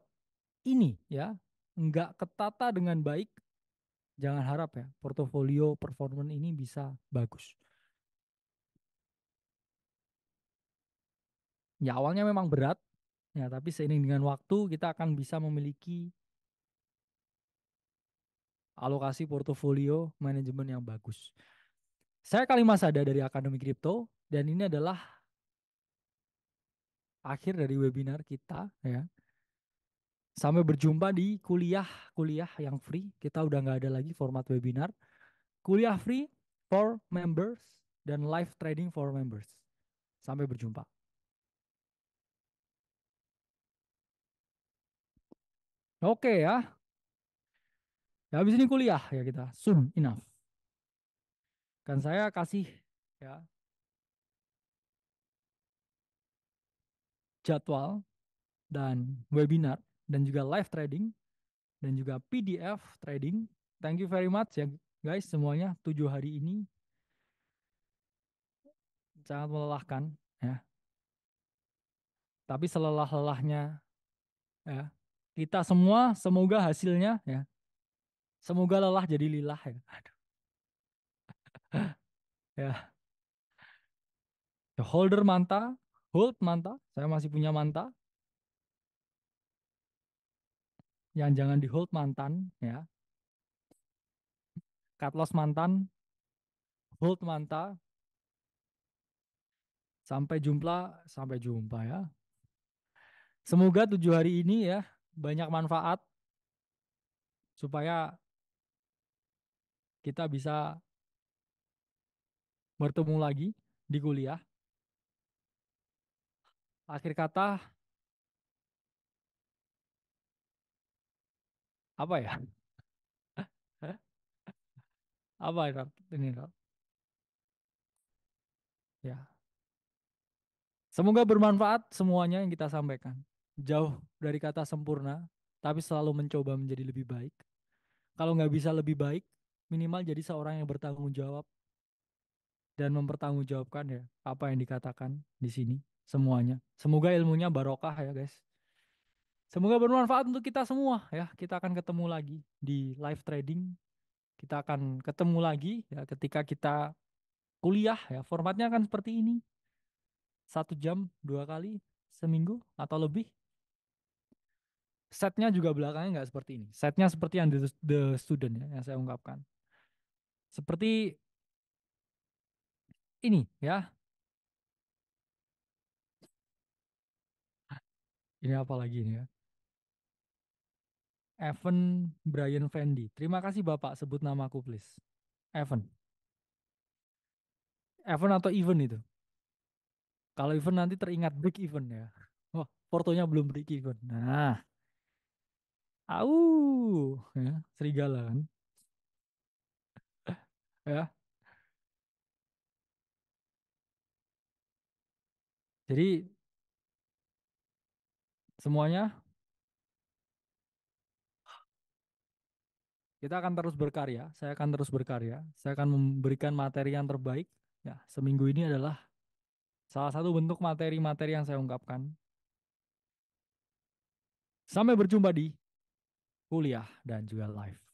ini ya nggak ketata dengan baik, jangan harap ya portofolio performance ini bisa bagus. Ya awalnya memang berat, ya tapi seiring dengan waktu kita akan bisa memiliki alokasi portofolio manajemen yang bagus. Saya Kalimas Sada dari Akademi Kripto dan ini adalah akhir dari webinar kita ya. Sampai berjumpa di kuliah yang free. Kita udah nggak ada lagi format webinar. Kuliah free for members dan live trading for members. Sampai berjumpa. Oke ya. Ya, habis ini kuliah ya kita. Soon enough. Kan saya kasih ya jadwal dan webinar dan juga live trading dan juga PDF trading. Thank you very much ya guys semuanya. 7 hari ini sangat melelahkan ya. Tapi selelah-lelahnya ya. Kita semua semoga hasilnya ya. Semoga lelah jadi lilah ya. Aduh, ya. The holder manta, hold manta. Saya masih punya manta. Yang jangan di hold mantan ya. Cut loss mantan, hold manta. Sampai jumpa ya. Semoga 7 hari ini ya banyak manfaat supaya kita bisa bertemu lagi di kuliah. Akhir kata apa ya? Apa ya ini? Ya, semoga bermanfaat semuanya yang kita sampaikan. Jauh dari kata sempurna, tapi selalu mencoba menjadi lebih baik. Kalau nggak bisa lebih baik, minimal jadi seorang yang bertanggung jawab dan mempertanggungjawabkan ya apa yang dikatakan di sini semuanya. Semoga ilmunya barokah ya guys. Semoga bermanfaat untuk kita semua ya. Kita akan ketemu lagi di live trading. Kita akan ketemu lagi ya ketika kita kuliah ya. Formatnya akan seperti ini. 1 jam 2 kali seminggu atau lebih. Setnya juga belakangnya nggak seperti ini. Setnya seperti yang the student ya yang saya ungkapkan. Seperti ini ya. Ini apa lagi ini ya? Evan Brian Fendi. Terima kasih Bapak, sebut namaku please. Evan. Evan atau Even itu? Kalau Even nanti teringat break even ya. Oh, portonya belum break even. Nah, ya, serigala kan. Ya, jadi semuanya kita akan terus berkarya. Saya akan terus berkarya. Saya akan memberikan materi yang terbaik. Ya, seminggu ini adalah salah satu bentuk materi-materi yang saya ungkapkan. Sampai berjumpa di kuliah dan juga live.